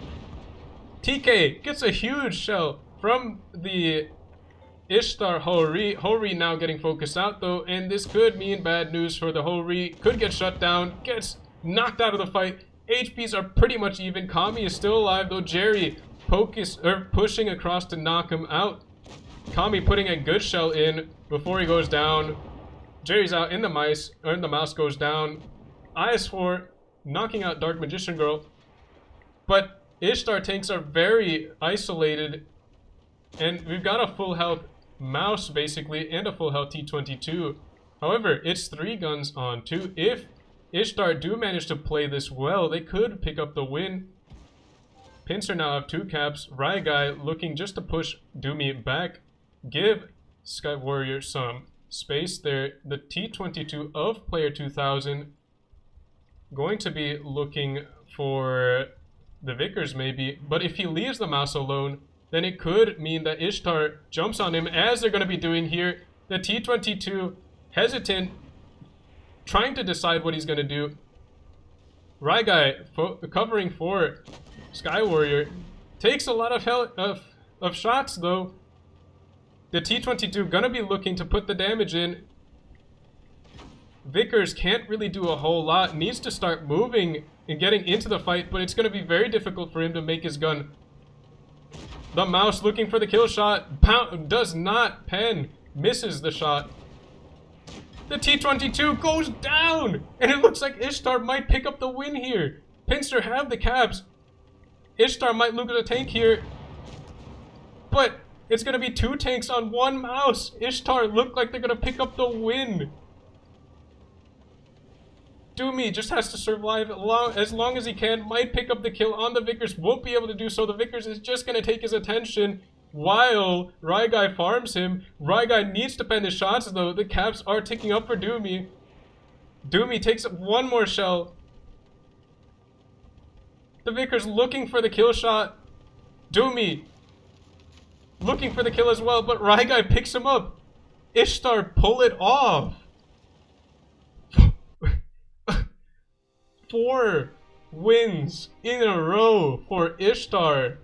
TK gets a huge shell from the Ishtar Hori. Hori now getting focused out though, and this could mean bad news for the Hori. Could get shut down. Gets knocked out of the fight. HPs are pretty much even. Kami is still alive though. Jerry pushing across to knock him out. Kami putting a good shell in before he goes down. Jerry's out in the mice, or the mouse goes down. IS-4 knocking out Dark Magician Girl. But Ishtar tanks are very isolated. And we've got a full health mouse basically and a full health T22. However, it's 3 guns on 2. If Ishtar do manage to play this well, they could pick up the win. Pinsir now have 2 caps. Raigai looking just to push Doomy back. Give Sky Warrior some space there. The T22 of player 2000 going to be looking for the Vickers maybe, but if he leaves the mouse alone, then it could mean that Ishtar jumps on him, as they're going to be doing here. The T22 hesitant, trying to decide what he's going to do. Raigai covering for Sky Warrior. Takes a lot of shots though. The T22 gonna be looking to put the damage in. Vickers can't really do a whole lot. Needs to start moving and getting into the fight, but it's gonna be very difficult for him to make his gun. The mouse looking for the kill shot. Does not pen. Misses the shot. The T22 goes down! And it looks like Ishtar might pick up the win here. Pinsir have the caps. Ishtar might lose a tank here. But it's going to be 2 tanks on 1 mouse. Ishtar look like they're going to pick up the win. Doomy just has to survive as long as he can. Might pick up the kill on the Vickers. Won't be able to do so. The Vickers is just going to take his attention while Raigai farms him. Raigai needs to pen his shots though. The caps are ticking up for Doomy. Doomy takes 1 more shell. The Vickers looking for the kill shot. Doomy looking for the kill as well, but Raigai picks him up. Ishtar pull it off. 4 wins in a row for Ishtar.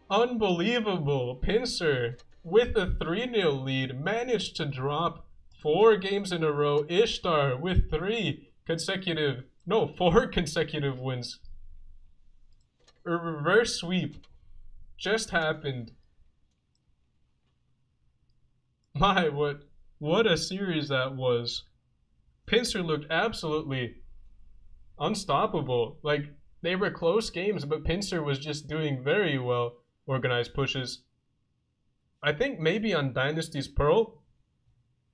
Unbelievable. Pinsir with a 3-0 lead managed to drop 4 games in a row. Ishtar with 4 consecutive wins. A reverse sweep just happened. My, what a series that was. Pinsir looked absolutely unstoppable. Like, they were close games, but Pinsir was just doing very well organized pushes. I think maybe on Dynasty's Pearl.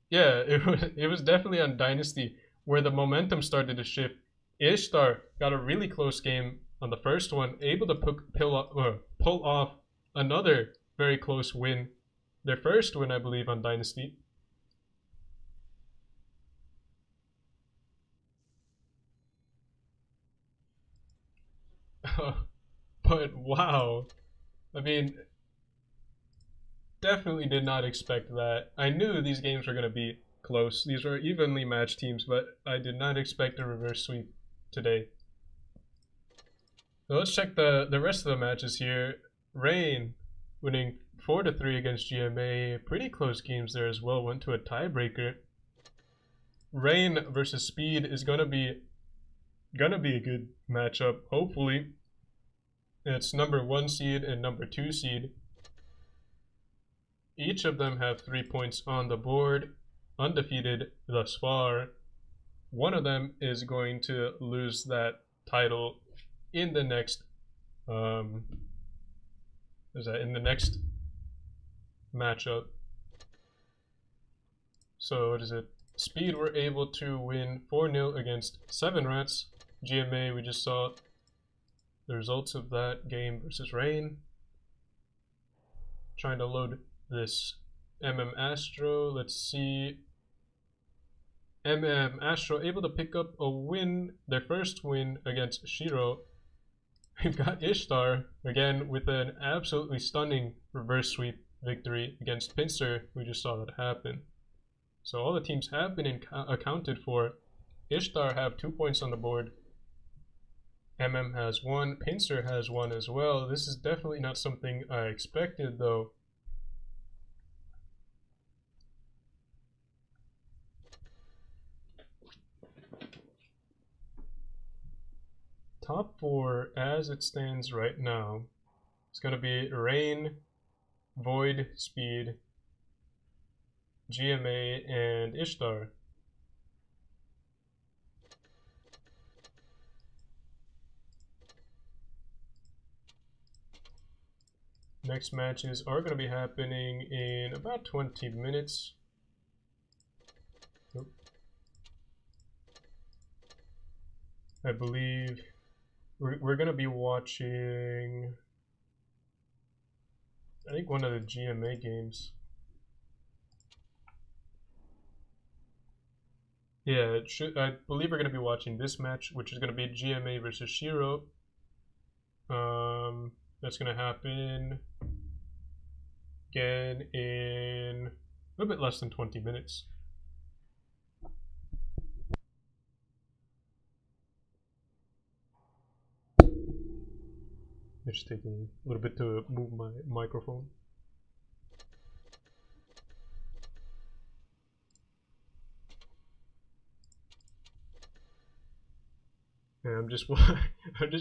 Yeah, it was definitely on Dynasty where the momentum started to shift. Ishtar got a really close game on the first one, able to pull off another very close win. Their first win, I believe, on Dynasty. But wow. I mean, definitely did not expect that. I knew these games were going to be close. These were evenly matched teams, but I did not expect a reverse sweep today. So let's check the rest of the matches here. Rain winning 4-3 against GMA. Pretty close games there as well. Went to a tiebreaker. Rain versus Speed is gonna be a good matchup. Hopefully, it's number 1 seed and number 2 seed. Each of them have 3 points on the board, undefeated thus far. One of them is going to lose that title in the next matchup. So what is it? Speed were able to win 4-0 against 7 Rats. GMA, we just saw the results of that game versus Rain. Trying to load this Astro. Let's see. Astro able to pick up a win, their first win against Shiro. We've got Ishtar again with an absolutely stunning reverse sweep victory against Pinsir. We just saw that happen. So all the teams have been accounted for. Ishtar have 2 points on the board. has 1. Pinsir has 1 as well. This is definitely not something I expected though. Top 4 as it stands right now, it's going to be Rain, Void, Speed, GMA, and Ishtar. Next matches are going to be happening in about 20 minutes. I believe we're going to be watching, I think, one of the GMA games. Yeah, I believe we're going to be watching this match, which is going to be GMA versus Shiro. That's going to happen again in a little bit less than 20 minutes. Just taking a little bit to move my microphone. Yeah, I'm just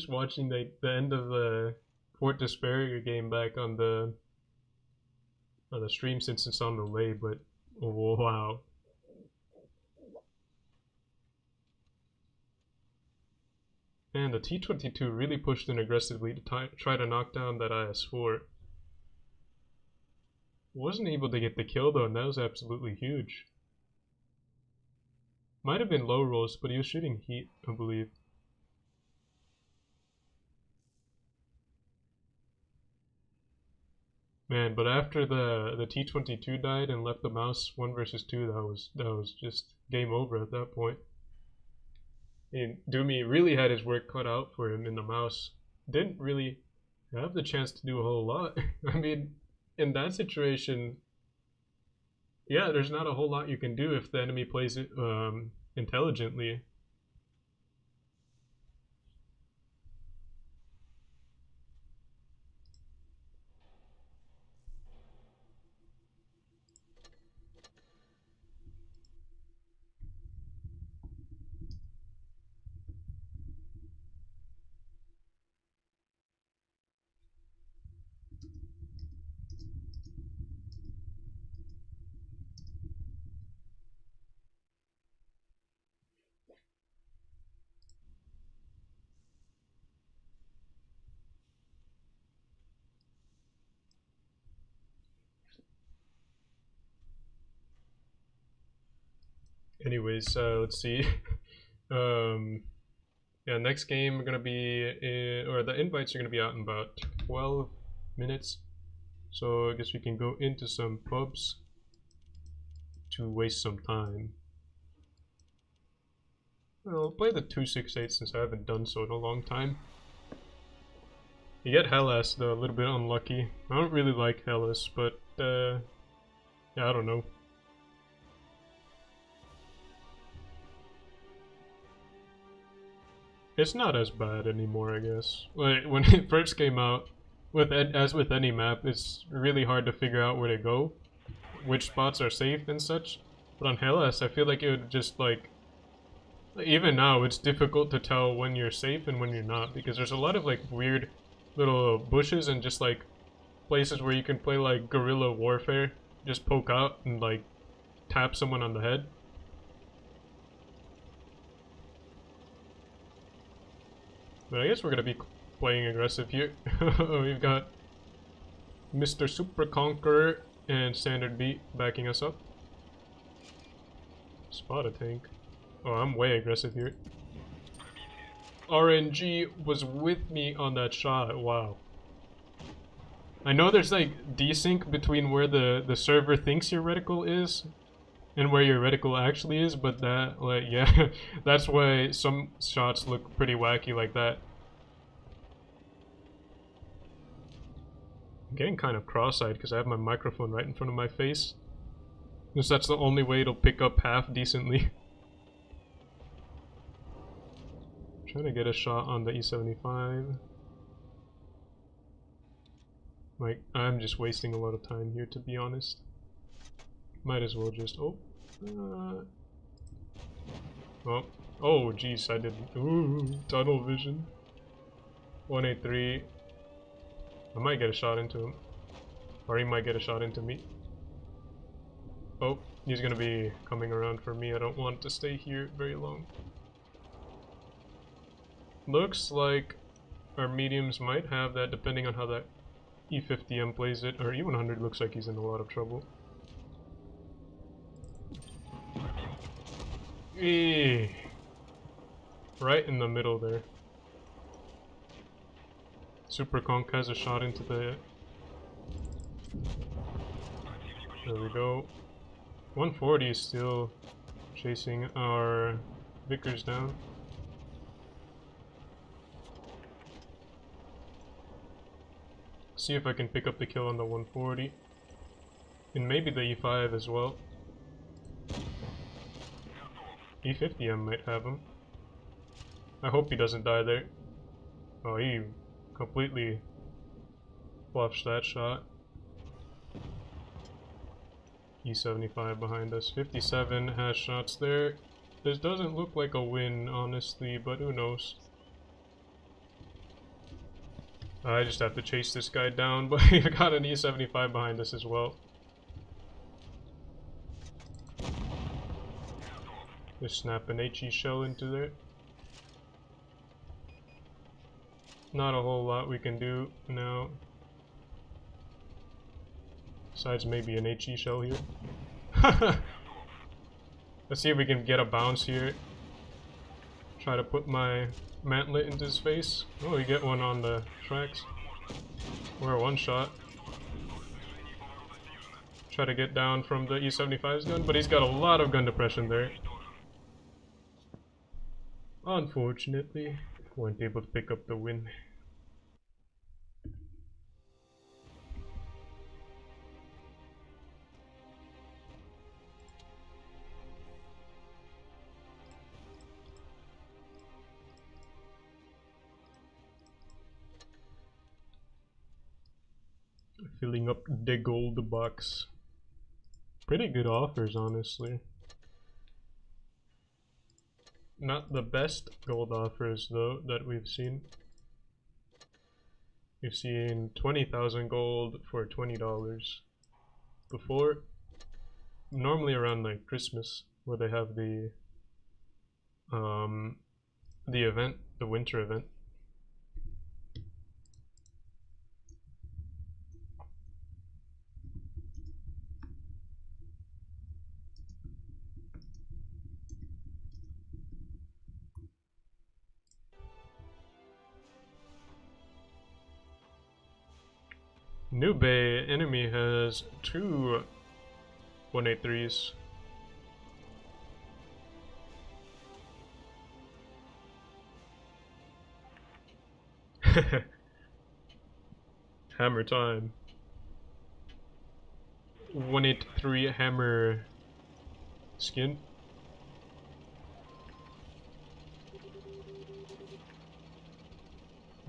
watching the end of the Fort Despair game back on the stream since it's on delay, but oh, wow. And the T-22 really pushed in aggressively to try to knock down that IS-4. Wasn't able to get the kill though, and that was absolutely huge. Might have been low rolls, but he was shooting heat, I believe. Man, but after the T-22 died and left the mouse 1 versus 2, that was just game over at that point. And Doomy really had his work cut out for him in the mouse. Didn't really have the chance to do a whole lot. I mean, in that situation, yeah, there's not a whole lot you can do if the enemy plays it intelligently. Anyways, let's see. Yeah, next game we're gonna be or the invites are gonna be out in about 12 minutes. So I guess we can go into some pubs to waste some time. I'll play the 268 since I haven't done so in a long time. You get Hellas though, a little bit unlucky. I don't really like Hellas, but yeah, I don't know. It's not as bad anymore, I guess. Like when it first came out, As with any map, it's really hard to figure out where to go, which spots are safe and such. But on Hellas, I feel like it would just like, even now, it's difficult to tell when you're safe and when you're not, because there's a lot of like weird little bushes and just like places where you can play like guerrilla warfare, just poke out and like tap someone on the head. But I guess we're gonna be playing aggressive here. We've got Mr. Super Conqueror and Standard B backing us up. Spot a tank. Oh, I'm way aggressive here. RNG was with me on that shot. Wow. I know there's like desync between where the server thinks your reticle is and where your reticle actually is, but that, like, yeah, that's why some shots look pretty wacky like that. I'm getting kind of cross-eyed because I have my microphone right in front of my face. Because that's the only way it'll pick up half decently. Trying to get a shot on the E75. Like, I'm just wasting a lot of time here, to be honest. Might as well just... Oh. Oh. Oh, jeez, I did... Ooh, tunnel vision. 183. I might get a shot into him. Or he might get a shot into me. Oh, he's gonna be coming around for me. I don't want to stay here very long. Looks like our mediums might have that, depending on how that E50M plays it. Or E100 looks like he's in a lot of trouble. Eee. Right in the middle there. Super Conk has a shot into the... There we go. 140 is still chasing our Vickers down. See if I can pick up the kill on the 140. And maybe the E5 as well. E50M might have him. I hope he doesn't die there. Oh, he completely fluffed that shot. E75 behind us. 57 has shots there. This doesn't look like a win, honestly, but who knows. I just have to chase this guy down, but he got an E75 behind us as well. Just snap an HE shell into there. Not a whole lot we can do now. Besides maybe an HE shell here. Let's see if we can get a bounce here. Try to put my mantlet into his face. Oh, we get one on the tracks. We're one shot. Try to get down from the E75's gun, but he's got a lot of gun depression there. Unfortunately, weren't able to pick up the win. Filling up the gold box. Pretty good offers, honestly. Not the best gold offers, though, that we've seen. We've seen 20,000 gold for $20 before. Normally around like Christmas, where they have the event, the winter event. New Bay enemy has 2 183s. Hammer time. 183 hammer skin.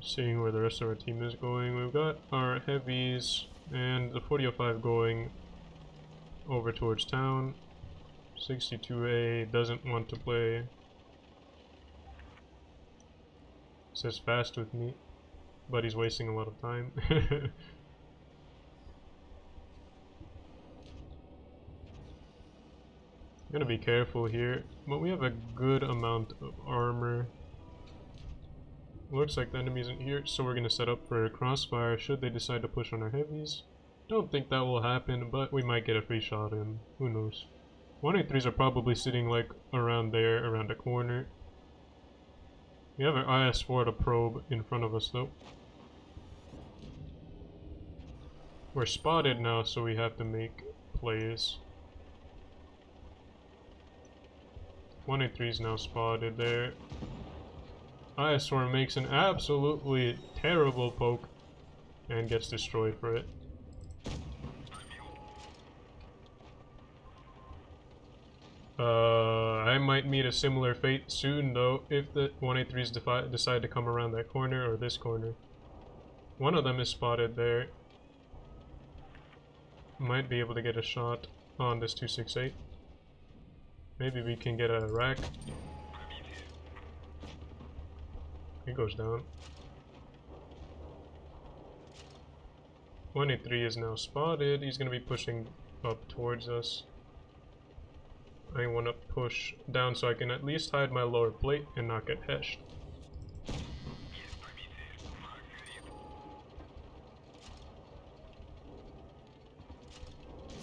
Seeing where the rest of our team is going, we've got our heavies and the 4005 going over towards town. 62A doesn't want to play. Says fast with me, but he's wasting a lot of time. Gonna be careful here, but we have a good amount of armor. Looks like the enemy isn't here, so we're gonna set up for a crossfire should they decide to push on our heavies. Don't think that will happen, but we might get a free shot in. Who knows? 183s are probably sitting like around there, around the corner. We have our IS-4 to probe in front of us though. We're spotted now, so we have to make plays. 183 is now spotted there. IS-4 makes an absolutely terrible poke and gets destroyed for it. I might meet a similar fate soon though if the 183s decide to come around that corner or this corner. One of them is spotted there. Might be able to get a shot on this 268. Maybe we can get a rack. He goes down. 183 is now spotted. He's going to be pushing up towards us. I want to push down so I can at least hide my lower plate and not get heshed.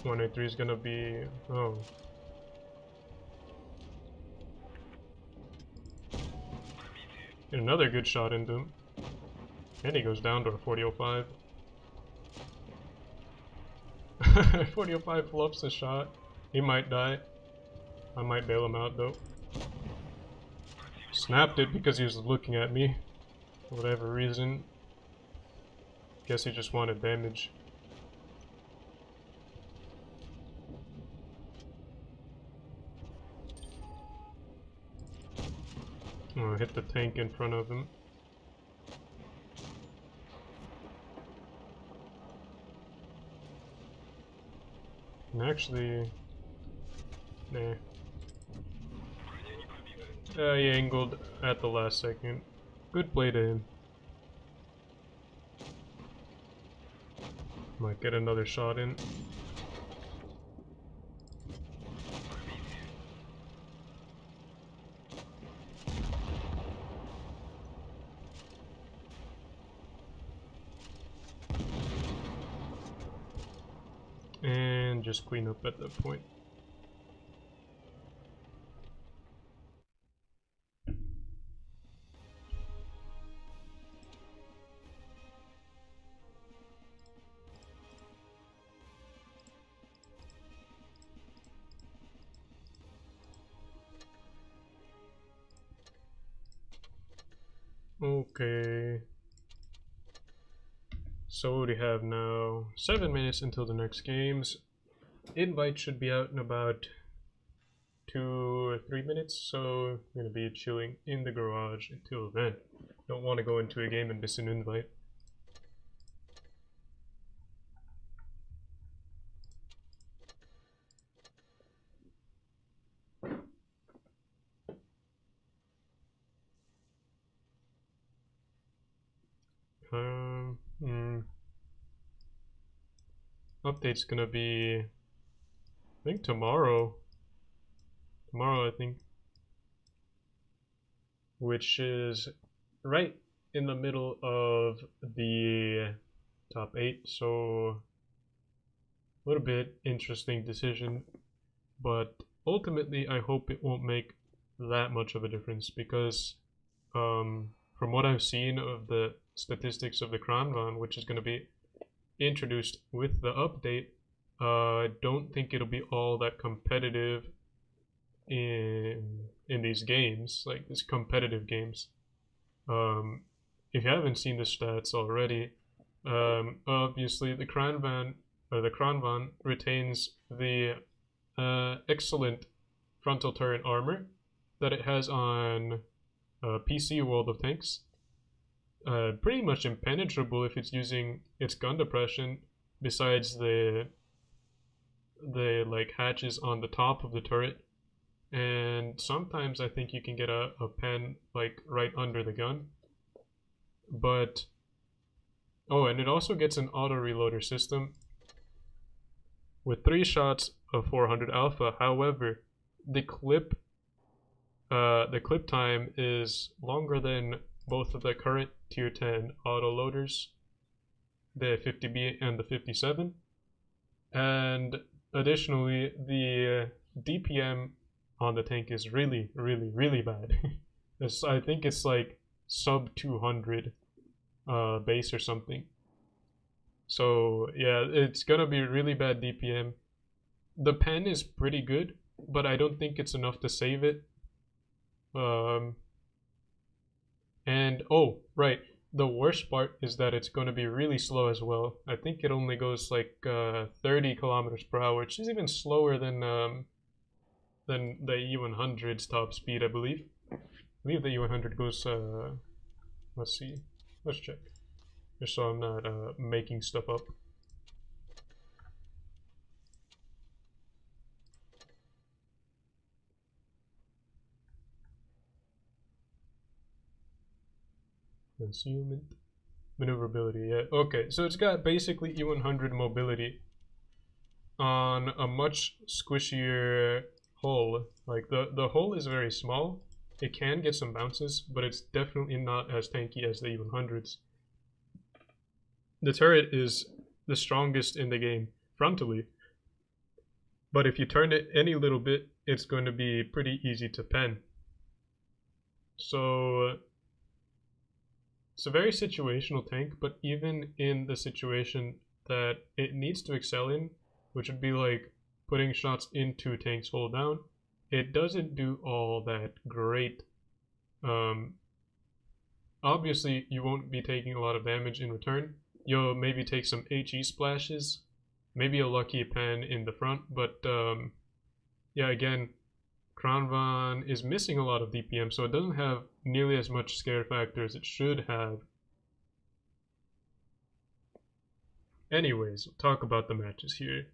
One 183 is going to be... oh. Another good shot into him. And he goes down to a 4005. 4005 fluffs the shot. He might die. I might bail him out though. Snapped it because he was looking at me. For whatever reason. Guess he just wanted damage. Oh, hit the tank in front of him. And actually... nah. He angled at the last second. Good play to him. Might get another shot in. And just clean up at that point. Okay. So what do we have now? 7 minutes until the next games. Invite should be out in about 2 or 3 minutes, so I'm gonna be chilling in the garage until then. Don't want to go into a game and miss an invite. Update's gonna be, I think tomorrow. Tomorrow, I think. Which is right in the middle of the top 8, so a little bit interesting decision, but ultimately I hope it won't make that much of a difference because from what I've seen of the statistics of the Kranvan, which is going to be introduced with the update, I don't think it'll be all that competitive in these games, like these competitive games. If you haven't seen the stats already, obviously the Kranvan retains the excellent frontal turret armor that it has on PC World of Tanks, pretty much impenetrable if it's using its gun depression, besides the like hatches on the top of the turret. And sometimes I think you can get a pen like right under the gun. But oh, and it also gets an auto reloader system with 3 shots of 400 alpha. However, the clip time is longer than both of the current tier 10 auto loaders, the 50B and the 57. And additionally, the DPM on the tank is really, really, really bad. I think it's like sub 200 base or something. So yeah, it's gonna be really bad DPM. The pen is pretty good, but I don't think it's enough to save it. And oh, right, the worst part is that it's going to be really slow as well. I think it only goes like 30 kilometers per hour, which is even slower than the E100's top speed, I believe. I believe the E100 goes, let's see, let's check, just so I'm not making stuff up. Concealment, maneuverability, yeah. Okay, so it's got basically E100 mobility on a much squishier hull. Like the hull is very small. It can get some bounces, but it's definitely not as tanky as the E100s. The turret is the strongest in the game frontally, but if you turn it any little bit, it's going to be pretty easy to pen. So it's a very situational tank, but even in the situation that it needs to excel in, which would be like putting shots into tanks hull down, it doesn't do all that great. Obviously, you won't be taking a lot of damage in return. You'll maybe take some HE splashes, maybe a lucky pen in the front, but yeah, again, Kranvan is missing a lot of DPM, so it doesn't have nearly as much scare factor as it should have. Anyways, we'll talk about the matches here.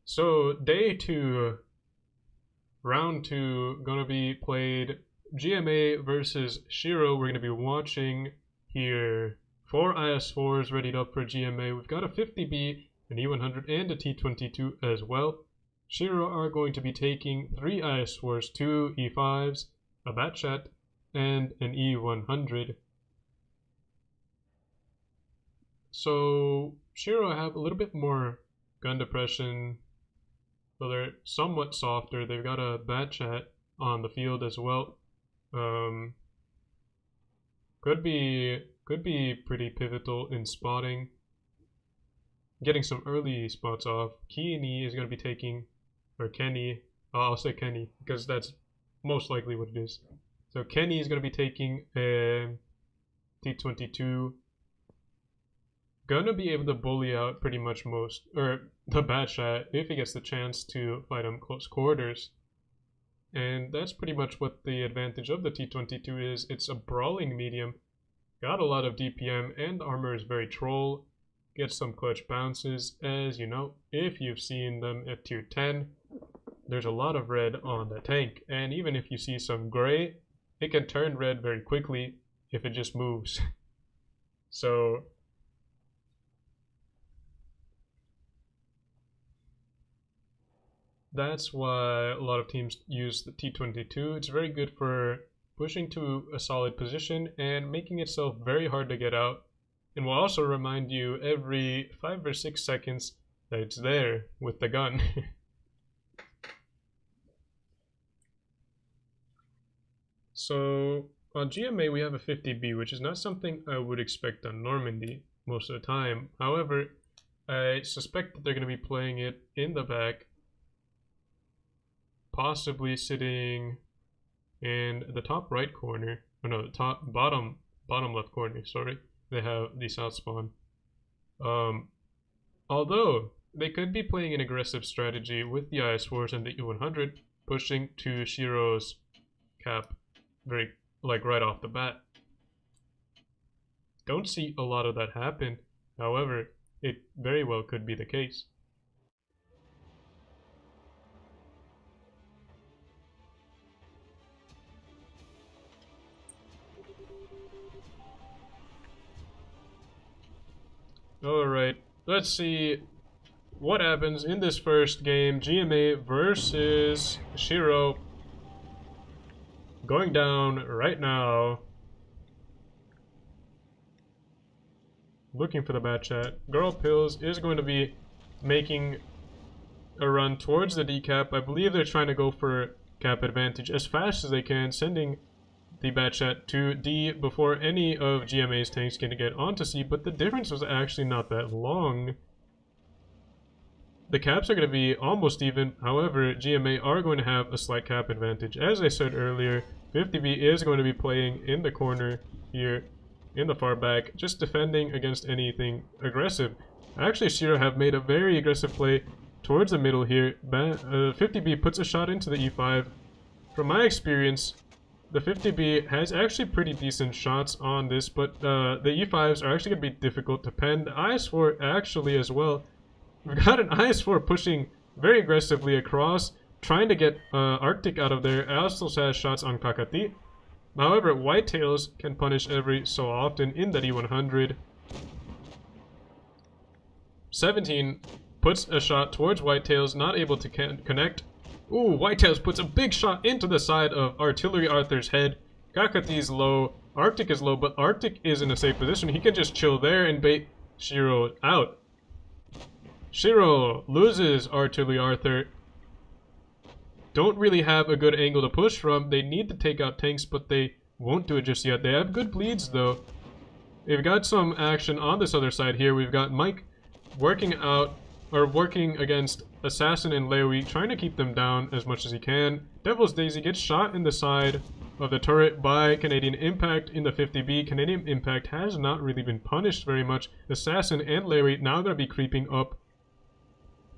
So, day 2, round 2, gonna be played GMA versus Shiro. We're gonna be watching here 4 IS-4s readied up for GMA. We've got a 50B, an E100, and a T22 as well. Shiro are going to be taking 3 IS-4s, 2 E5s, a Batchat, and an E100. So Shiro have a little bit more gun depression, so they're somewhat softer. They've got a Batchat on the field as well. Could be pretty pivotal in spotting, getting some early spots off. Kenny is going to be taking, or Kenny, I'll say Kenny because that's most likely what it is. So Kenny is going to be taking a T22. Gonna be able to bully out pretty much most, or the Batchat, if he gets the chance to fight him close quarters. And that's pretty much what the advantage of the T22 is. It's a brawling medium, got a lot of DPM, and armor is very troll. Gets some clutch bounces, as you know, if you've seen them at tier 10. There's a lot of red on the tank, and even if you see some gray, it can turn red very quickly if it just moves. So that's why a lot of teams use the T22. It's very good for pushing to a solid position and making itself very hard to get out. And will also remind you every 5 or 6 seconds that it's there with the gun. So on GMA we have a 50B, which is not something I would expect on Normandy most of the time. However, I suspect that they're going to be playing it in the back, possibly sitting in the top right corner, or no, the bottom left corner, sorry. They have the south spawn. Although they could be playing an aggressive strategy with the IS-4s and the E100, pushing to Shiro's cap very, like, right off the bat. Don't see a lot of that happen. However, it very well could be the case. Alright, let's see what happens in this first game. GMA versus Shiro. Going down right now. Looking for the bad chat. Girl Pills is going to be making a run towards the D cap. I believe they're trying to go for cap advantage as fast as they can, sending the bad chat to D before any of GMA's tanks can get onto C, but the difference was actually not that long. The caps are going to be almost even. However, GMA are going to have a slight cap advantage. As I said earlier, 50B is going to be playing in the corner here in the far back, just defending against anything aggressive. Actually, Shiro have made a very aggressive play towards the middle here. 50B puts a shot into the E5. From my experience, the 50B has actually pretty decent shots on this, but the E5s are actually going to be difficult to pen. The IS-4 actually as well. We've got an IS-4 pushing very aggressively across, trying to get Arctic out of there. Also has shots on Kakati. However, Whitetails can punish every so often in that E100. 17 puts a shot towards Whitetails, not able to connect. Ooh, Whitetails puts a big shot into the side of Artillery Arthur's head. Kakati's low, Arctic is low, but Arctic is in a safe position. He can just chill there and bait Shiro out. Shiro loses Artillery Arthur. Don't really have a good angle to push from. They need to take out tanks, but they won't do it just yet. They have good bleeds, though. They've got some action on this other side here. We've got Mike working against Assassin and Lewy, trying to keep them down as much as he can. Devil's Daisy gets shot in the side of the turret by Canadian Impact in the 50B. Canadian Impact has not really been punished very much. Assassin and Lewy now going to be creeping up,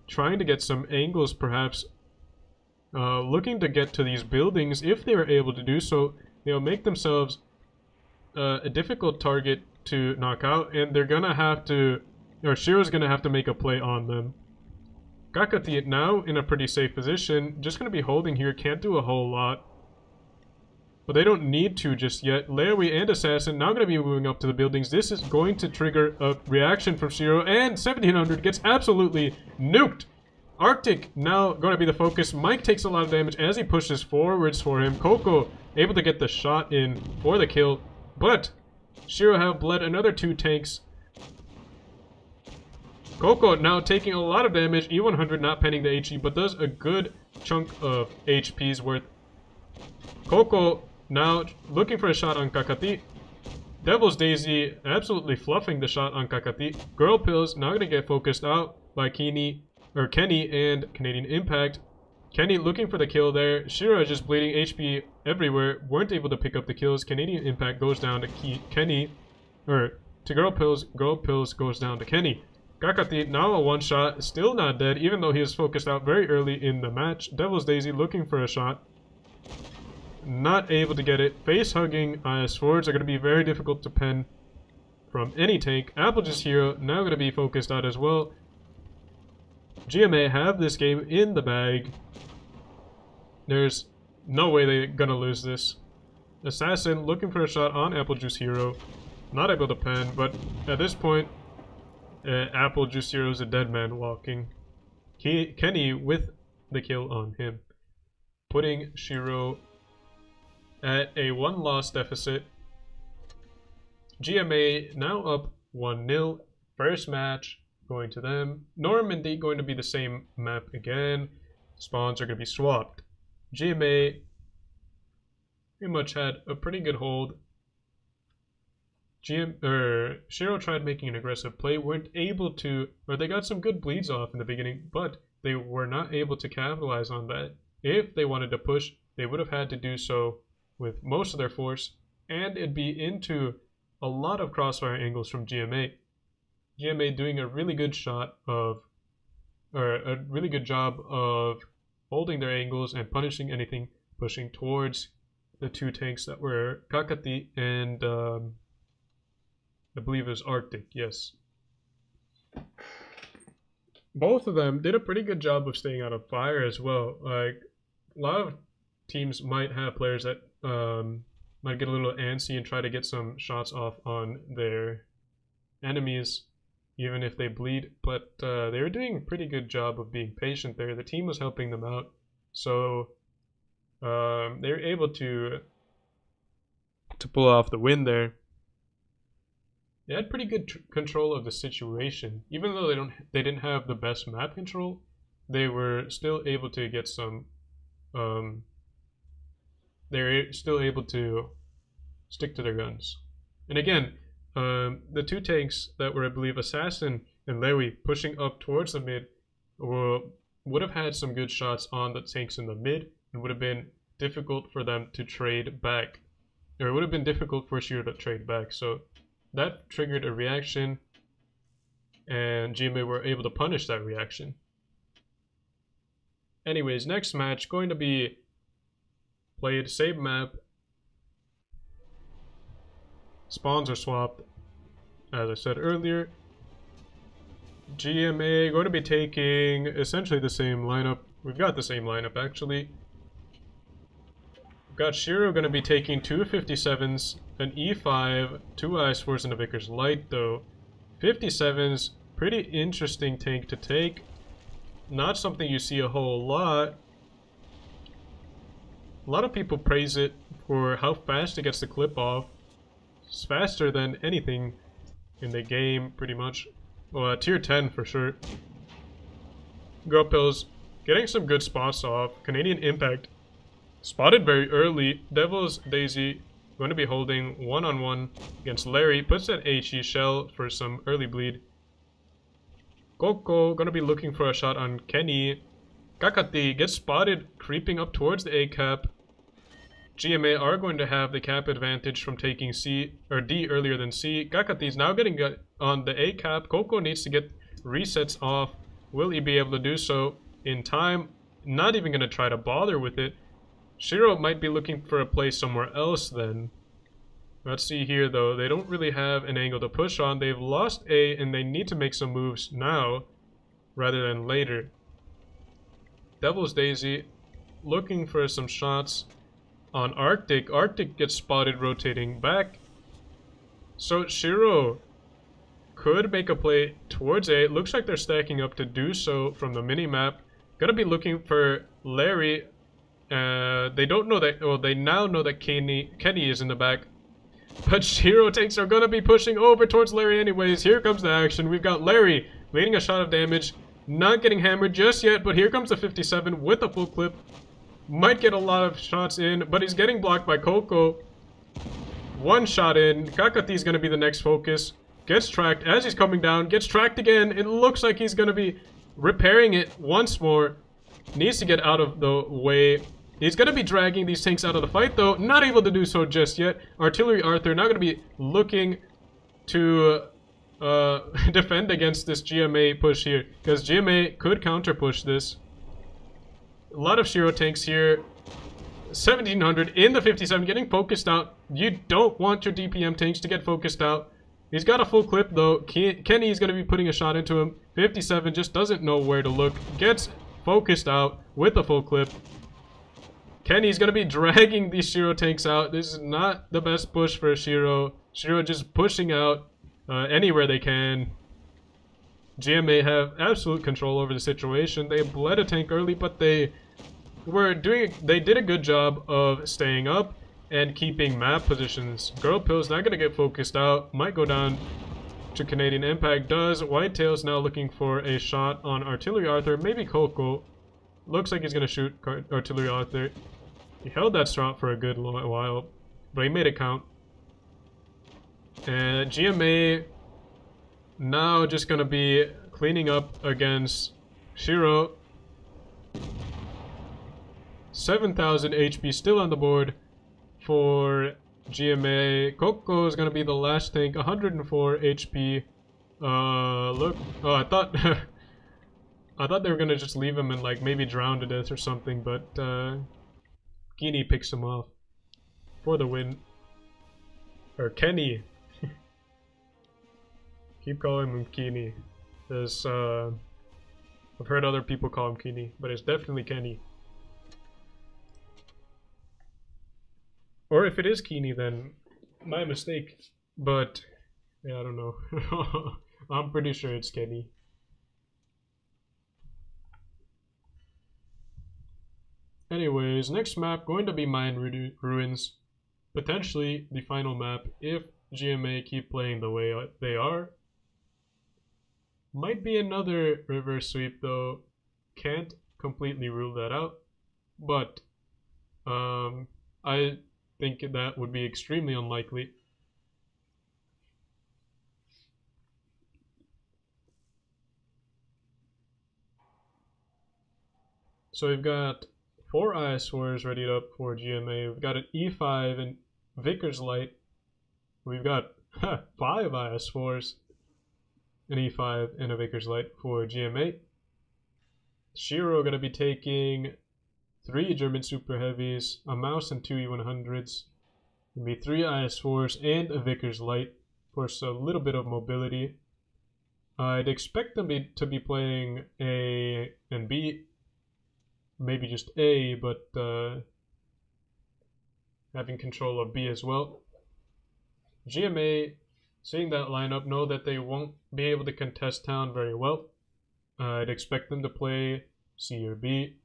trying to get some angles perhaps. Looking to get to these buildings. If they are able to do so, they'll make themselves a difficult target to knock out, and they're gonna have to, or Shiro's gonna have to make a play on them. Kakati now in a pretty safe position, just gonna be holding here, can't do a whole lot. But they don't need to just yet. Lewy and Assassin now gonna be moving up to the buildings. This is going to trigger a reaction from Shiro, and 1700 gets absolutely nuked. Arctic now going to be the focus. Mike takes a lot of damage as he pushes forwards for him. Coco able to get the shot in for the kill, but Shiro have bled another 2 tanks. Coco now taking a lot of damage. E100 not penning the HE, but does a good chunk of HP's worth. Coco now looking for a shot on Kakati. Devil's Daisy absolutely fluffing the shot on Kakati. Girl Pills now going to get focused out by Kenny and Canadian Impact. Kenny looking for the kill there. Shiro just bleeding HP everywhere. Weren't able to pick up the kills. Canadian Impact goes down to Kenny. Or to Girl Pills. Girl Pills goes down to Kenny. Kakati now a one shot. Still not dead, even though he was focused out very early in the match. Devil's Daisy looking for a shot. Not able to get it. Face hugging IS-4s are going to be very difficult to pen from any tank. Applejuice Hero now going to be focused out as well. GMA have this game in the bag. There's no way they're gonna lose this. Assassin looking for a shot on Applejuice Hero. Not able to pen, but at this point, Applejuice Hero is a dead man walking. Kenny with the kill on him, putting Shiro at a 1-loss deficit. GMA now up 1-0. First match going to them. Normandy going to be the same map again. Spawns are going to be swapped. GMA pretty much had a pretty good hold. Shiro tried making an aggressive play, weren't able to, or they got some good bleeds off in the beginning, but they were not able to capitalize on that. If they wanted to push, they would have had to do so with most of their force, and it'd be into a lot of crossfire angles from GMA. GMA doing a really good job of holding their angles and punishing anything pushing towards the 2 tanks that were Kakati and I believe it was Arctic, yes. Both of them did a pretty good job of staying out of fire as well. Like, a lot of teams might have players that might get a little antsy and try to get some shots off on their enemies, even if they bleed. But they were doing a pretty good job of being patient there. The team was helping them out, so they were able to pull off the win there. They had pretty good control of the situation, even though they didn't have the best map control. They were still able to get some. They were still able to stick to their guns. And again, the two tanks that were, I believe, Assassin and Lewy pushing up towards the mid would have had some good shots on the tanks in the mid, and would have been difficult for them to trade back. Or it would have been difficult for Shiro to trade back. So that triggered a reaction, and GMA were able to punish that reaction. Anyways, next match going to be played same map. Spawns are swapped, as I said earlier. GMA going to be taking essentially the same lineup. We've got the same lineup actually. We've got Shiro going to be taking two 57s, an E5, two Ice Force, and a Vickers Light though. 57's pretty interesting tank to take. Not something you see a whole lot. A lot of people praise it for how fast it gets the clip off. It's faster than anything in the game, pretty much. Well, tier 10 for sure. Girl Pills getting some good spots off. Canadian Impact spotted very early. Devil's Daisy going to be holding one-on-one against Larry. Puts that HE shell for some early bleed. Coco going to be looking for a shot on Kenny. Kakati gets spotted creeping up towards the A cap. GMA are going to have the cap advantage from taking C or D earlier than C. Kakati is now getting on the A cap. Coco needs to get resets off. Will he be able to do so in time? Not even going to try to bother with it. Shiro might be looking for a play somewhere else then. Let's see here though. They don't really have an angle to push on. They've lost A and they need to make some moves now rather than later. Devil's Daisy looking for some shots on Arctic. Arctic gets spotted rotating back. So Shiro could make a play towards A. It looks like they're stacking up to do so from the minimap. Gonna be looking for Larry. They don't know that, well, they now know that Kenny is in the back. But Shiro tanks are gonna be pushing over towards Larry anyways. Here comes the action. We've got Larry leading a shot of damage. Not getting hammered just yet, but here comes the 57 with a full clip. Might get a lot of shots in, but he's getting blocked by Coco. One shot in. Kakati's gonna be the next focus. Gets tracked as he's coming down. Gets tracked again. It looks like he's gonna be repairing it once more. Needs to get out of the way. He's gonna be dragging these tanks out of the fight though. Not able to do so just yet. Artillery Arthur now gonna be looking to defend against this GMA push here, because GMA could counter push this. A lot of Shiro tanks here. 1700 in the 57 getting focused out. You don't want your DPM tanks to get focused out. He's got a full clip though. Kenny is going to be putting a shot into him. 57 just doesn't know where to look. Gets focused out with a full clip. Kenny's going to be dragging these Shiro tanks out. This is not the best push for Shiro. Shiro just pushing out anywhere they can. GMA have absolute control over the situation. They bled a tank early, but they did a good job of staying up and keeping map positions. Girl Pill's not gonna get focused out. Might go down to Canadian Impact. Does. Whitetail's now looking for a shot on Artillery Arthur. Maybe Coco. Looks like he's gonna shoot Artillery Arthur. He held that shot for a good while, but he made it count. And GMA now just gonna be cleaning up against Shiro. 7,000 HP still on the board for GMA. Coco is gonna be the last tank. 104 HP. Look. Oh, I thought I thought they were gonna just leave him and like maybe drown to death or something, but Gini picks him off for the win. Or Kenny. Keep calling him Kini. There's, I've heard other people call him Kini, but it's definitely Kenny. Or if it is Kini, then my mistake. But, yeah, I don't know. I'm pretty sure it's Kenny. Anyways, next map going to be Mayan Ruins. Potentially the final map if GMA keep playing the way they are. Might be another reverse sweep though. Can't completely rule that out. But I think that would be extremely unlikely. So we've got 4 IS4s readied up for GMA. We've got an E5 and Vickers Light. We've got 5 IS4s, an E5 and a Vickers Light for GMA. Shiro going to be taking 3 German Super Heavies, a Mouse and 2 E100s. Going to be 3 IS4s and a Vickers Light for a little bit of mobility. I'd expect them to be playing A and B. Maybe just A, but having control of B as well. GMA, seeing that lineup, know that they won't be able to contest town very well. I'd expect them to play C or B.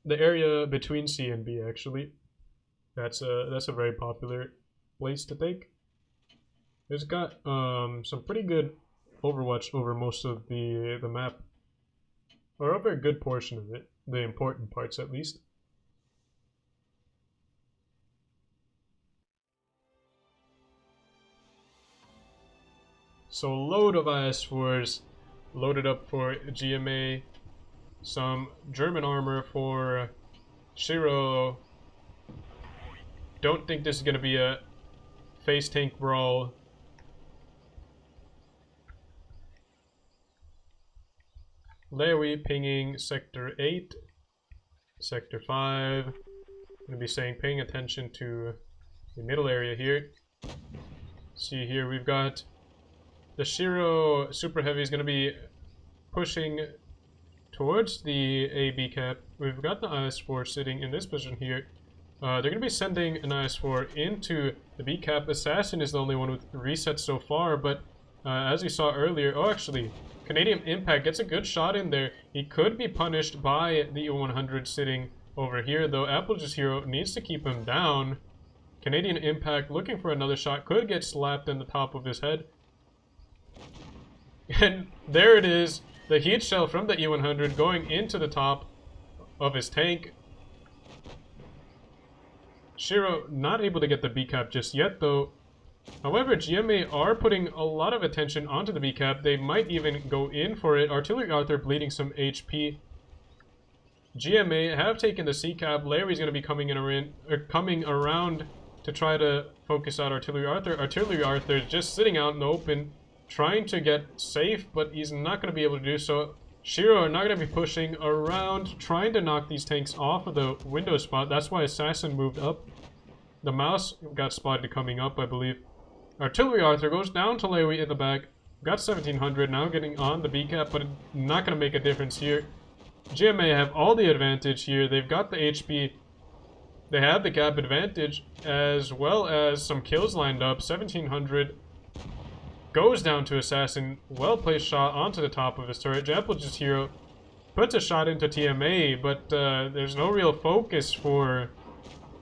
The area between C and B, actually. That's a very popular place to take. It's got some pretty good overwatch over most of the map. Or over a good portion of it, the important parts at least. So a load of IS4s loaded up for GMA. Some German armor for Shiro. Don't think this is going to be a face tank brawl. Lewy pinging Sector 8, Sector 5. I'm going to be saying paying attention to the middle area here. See here, we've got the Shiro Super Heavy is going to be pushing towards the AB cap. We've got the IS4 sitting in this position here. They're going to be sending an IS4 into the B cap. Assassin is the only one with resets so far, but as we saw earlier, oh actually, Canadian Impact gets a good shot in there. He could be punished by the E100 sitting over here, though Appleja's Hero needs to keep him down. Canadian Impact looking for another shot, could get slapped in the top of his head. And there it is, the heat shell from the E100 going into the top of his tank. Shiro not able to get the B cap just yet, though. However, GMA are putting a lot of attention onto the B cap. They might even go in for it. Artillery Arthur bleeding some HP. GMA have taken the C cap. Larry's going to be coming around to try to focus out Artillery Arthur. Artillery Arthur is just sitting out in the open, trying to get safe, but he's not going to be able to do so. Shiro are not going to be pushing around, trying to knock these tanks off of the window spot. That's why Assassin moved up. The Mouse got spotted coming up, I believe. Artillery Arthur goes down to Lewy in the back. Got 1700, now getting on the B cap, but not going to make a difference here. GMA have all the advantage here. They've got the HP. They have the cap advantage, as well as some kills lined up. 1700 goes down to Assassin. Well-placed shot onto the top of his turret. Appleja's Hero puts a shot into TMA, but there's no real focus for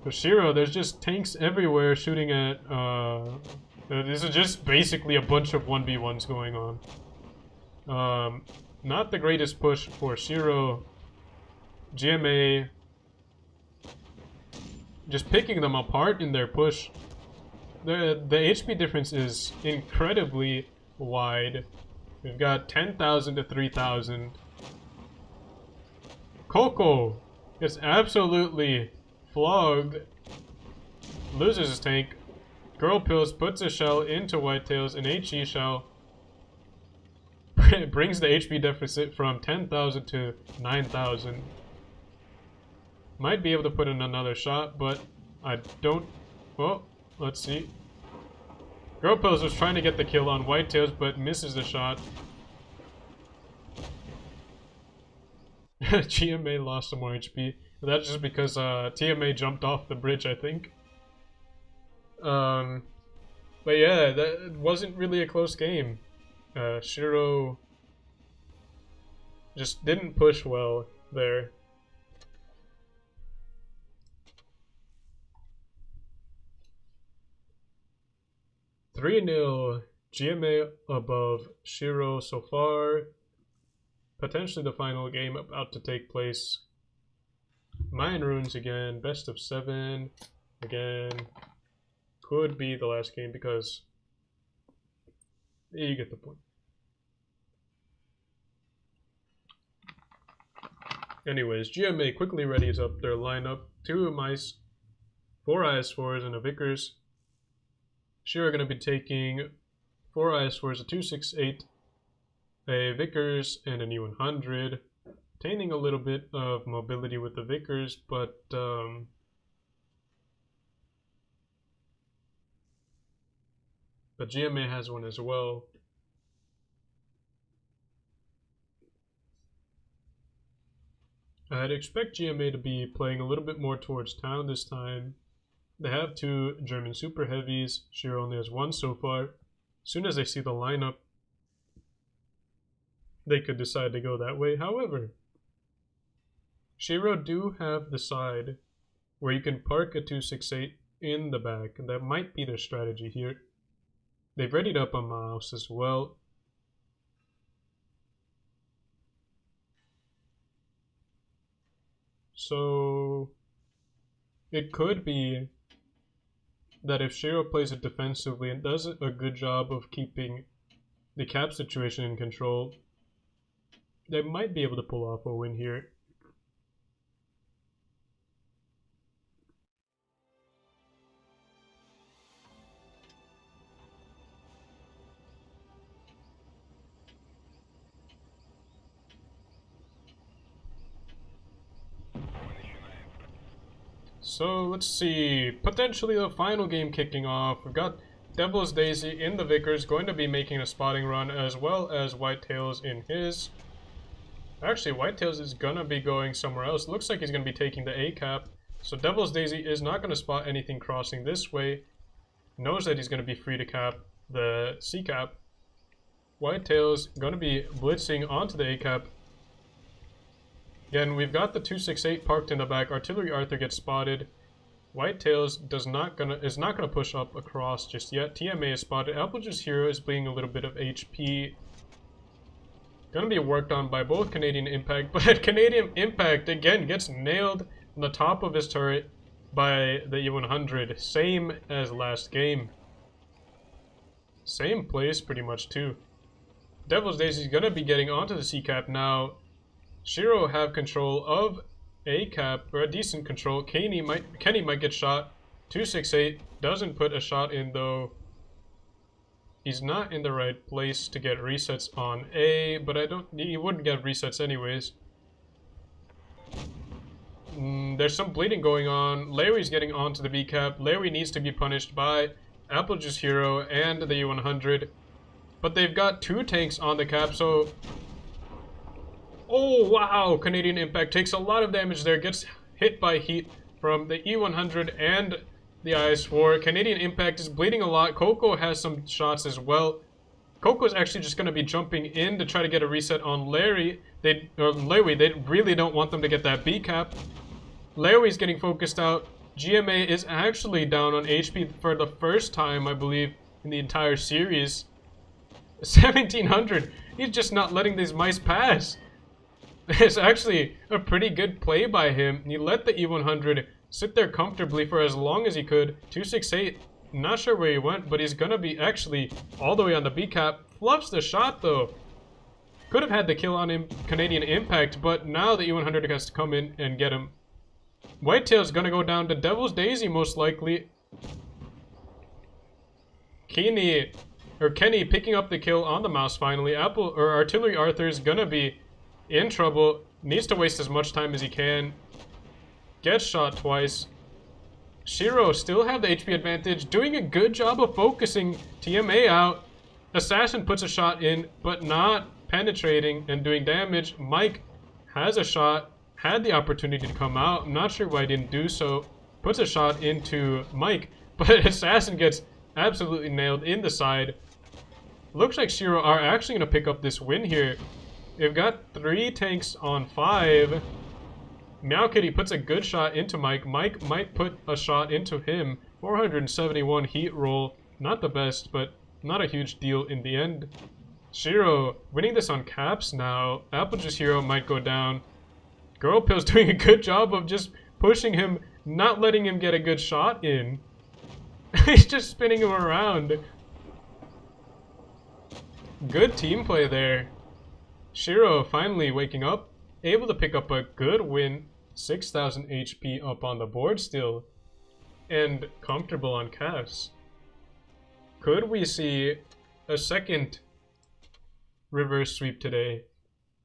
Shiro. There's just tanks everywhere shooting at... this is just basically a bunch of 1v1s going on. Not the greatest push for Shiro. GMA just picking them apart in their push. The HP difference is incredibly wide. We've got 10,000 to 3,000. Coco is absolutely flogged. Loses his tank. Girl Pills puts a shell into Whitetails, an HE shell. Brings the HP deficit from 10,000 to 9,000. Might be able to put in another shot, but I don't... Oh, let's see. Girl Pose was trying to get the kill on Whitetails, but misses the shot. GMA lost some more HP. That's just because TMA jumped off the bridge, I think. But yeah, that wasn't really a close game. Shiro just didn't push well there. (3-0) GMA above Shiro so far. Potentially the final game about to take place. Mayan Ruins again, best of 7 again. Could be the last game because you get the point. Anyways, GMA quickly readies up their lineup. 2 mice, 4 IS4s, and a Vickers. Shiro are going to be taking 4 IS4s, a 268, a Vickers, and an E100. Obtaining a little bit of mobility with the Vickers, but GMA has one as well. I'd expect GMA to be playing a little bit more towards town this time. They have 2 German super heavies. Shiro only has 1 so far. As soon as they see the lineup, they could decide to go that way. However, Shiro do have the side where you can park a 268 in the back, and that might be their strategy here. They've readied up a mouse as well. So it could be that if Shiro plays it defensively and does a good job of keeping the cap situation in control, they might be able to pull off a win here. So let's see, potentially the final game kicking off. We've got Devil's Daisy in the Vickers going to be making a spotting run, as well as Whitetails in his. Actually, Whitetails is gonna be going somewhere else. Looks like he's gonna be taking the A cap. So Devil's Daisy is not gonna spot anything crossing this way. Knows that he's gonna be free to cap the C cap. Whitetails gonna be blitzing onto the A cap. Again, we've got the 268 parked in the back. Artillery Arthur gets spotted. Whitetails is not gonna push up across just yet. TMA is spotted. Applejuice Hero is bleeding a little bit of HP. Gonna be worked on by both Canadian Impact, but Canadian Impact again gets nailed on the top of his turret by the E100. Same as last game. Same place pretty much too. Devil's Daisy is gonna be getting onto the C cap now. Shiro have control of A cap, or a decent control. Kenny might get shot. 268 doesn't put a shot in though. He's not in the right place to get resets on A, but he wouldn't get resets anyways. There's some bleeding going on. Larry's getting onto the B cap. Larry needs to be punished by Applejuice Hero and the U100. But they've got 2 tanks on the cap, so... Oh, wow! Canadian Impact takes a lot of damage there. Gets hit by heat from the E100 and the IS4. Canadian Impact is bleeding a lot. Coco has some shots as well. Coco's actually just going to be jumping in to try to get a reset on Larry. They really don't want them to get that B cap. Larry's getting focused out. GMA is actually down on HP for the first time, I believe, in the entire series. 1700. He's just not letting these mice pass. It's actually a pretty good play by him. He let the E100 sit there comfortably for as long as he could. 268, not sure where he went, but he's gonna be actually all the way on the B cap. Fluffs the shot though. Could have had the kill on him, Canadian Impact, but now the E100 has to come in and get him. Whitetail's gonna go down to Devil's Daisy most likely. Kenny picking up the kill on the mouse finally. Artillery Arthur is gonna be in trouble. Needs to waste as much time as he can. Gets shot twice. Shiro still have the HP advantage, doing a good job of focusing TMA out. Assassin puts a shot in, but not penetrating and doing damage. Mike has a shot, had the opportunity to come out. I'm not sure why he didn't do so. Puts a shot into Mike, but Assassin gets absolutely nailed in the side. Looks like Shiro are actually going to pick up this win here. They've got 3 tanks on 5. Meow Kitty puts a good shot into Mike. Mike might put a shot into him. 471 heat roll. Not the best, but not a huge deal in the end. Shiro winning this on caps now. Apple Juice Hero might go down. Girl Pill's doing a good job of just pushing him, not letting him get a good shot in. He's just spinning him around. Good team play there. Shiro finally waking up, able to pick up a good win. 6,000 HP up on the board still, and comfortable on caps. Could we see a second reverse sweep today?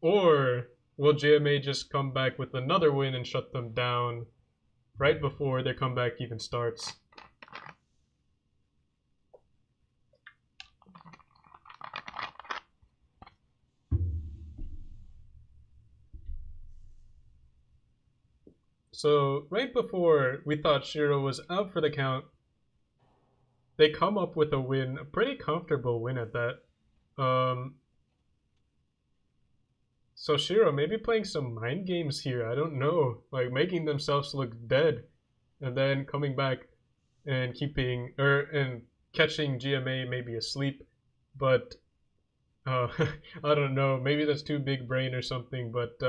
Or will GMA just come back with another win and shut them down right before their comeback even starts? So, right before we thought Shiro was out for the count, they come up with a win, a pretty comfortable win at that. So Shiro maybe playing some mind games here, I don't know. Like making themselves look dead and then coming back and and catching GMA maybe asleep. But I don't know, maybe that's too big brain or something, but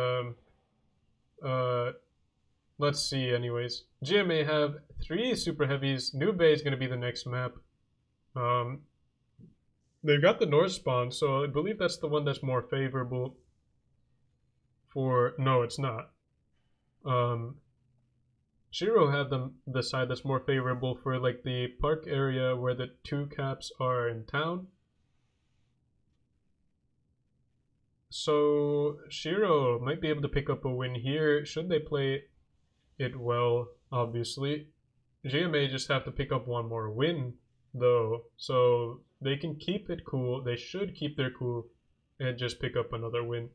let's see anyways. GMA have 3 super heavies. New Bay is going to be the next map. They've got the North spawn, so I believe that's the one that's more favorable for... No, it's not. Shiro have the side that's more favorable for like the park area where the 2 caps are in town. So Shiro might be able to pick up a win here should they play it well, obviously. GMA just have to pick up one more win though, so they can keep it cool. They should keep their cool and just pick up another win.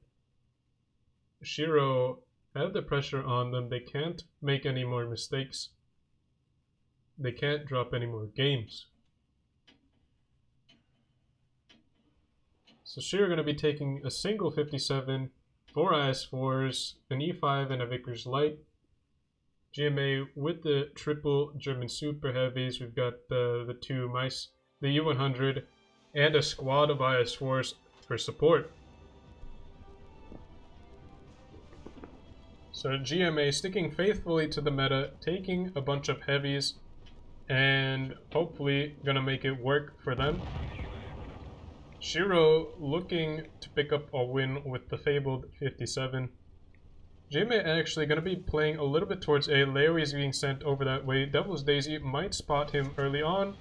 Shiro have the pressure on them. They can't make any more mistakes. They can't drop any more games. So Shiro going to be taking a single 57, 4 IS4s, an E5 and a Vickers Light. GMA with the triple German super heavies. We've got the 2 mice, the U100, and a squad of IS4s for support. So GMA sticking faithfully to the meta, taking a bunch of heavies, and hopefully gonna make it work for them. Shiro looking to pick up a win with the fabled 57. GMA actually going to be playing a little bit towards A. Larry is being sent over that way. Devil's Daisy might spot him early on.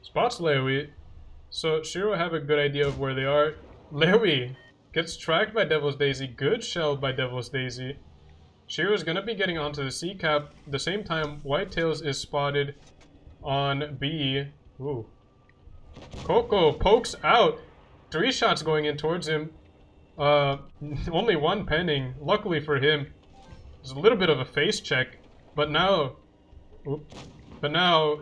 Spots Larry. So Shiro have a good idea of where they are. Larry gets tracked by Devil's Daisy. Good shell by Devil's Daisy. Shiro is going to be getting onto the C cap. At the same time, Whitetails is spotted on B. Ooh. Coco pokes out. 3 shots going in towards him. Only 1 penning. Luckily for him, there's a little bit of a face check, but now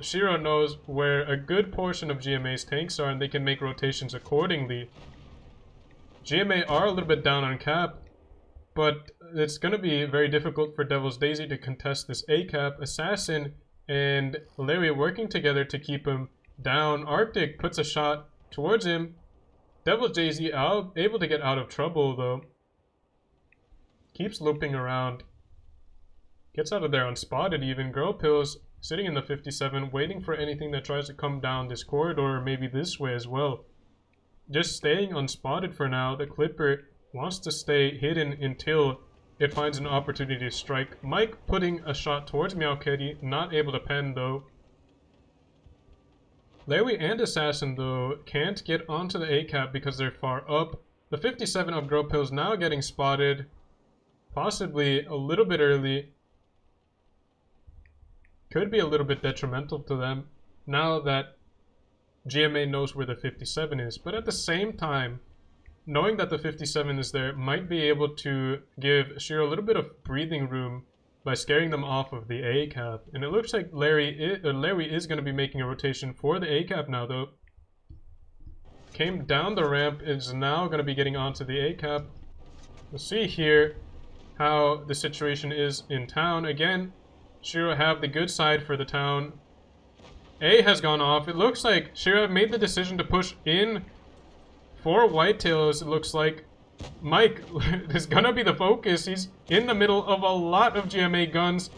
Shiro knows where a good portion of GMA's tanks are, and they can make rotations accordingly. GMA are a little bit down on cap, but it's going to be very difficult for Devil's Daisy to contest this A cap. Assassin and Larry working together to keep him down. Arctic puts a shot towards him. Devil's Daisy able to get out of trouble though. Keeps looping around. Gets out of there unspotted even. Girl Pills sitting in the 57 waiting for anything that tries to come down this corridor or maybe this way as well. Just staying unspotted for now. The Clipper wants to stay hidden until it finds an opportunity to strike. Mike putting a shot towards Meow Kitty. Not able to pen though. Larry and Assassin, though, can't get onto the A-cap because they're far up. The 57 of Girl Pills now getting spotted. Possibly a little bit early. could be a little bit detrimental to them now that GMA knows where the 57 is. But at the same time, knowing that the 57 is there might be able to give Shiro a little bit of breathing room by scaring them off of the A cap. And it looks like Larry is going to be making a rotation for the A cap now, though. Came down the ramp, is now going to be getting onto the A cap. We'll see here how the situation is in town. Again, Shiro have the good side for the town. A has gone off. It looks like Shiro made the decision to push in for Whitetails. It looks like Mike is gonna be the focus. He's in the middle of a lot of GMA guns.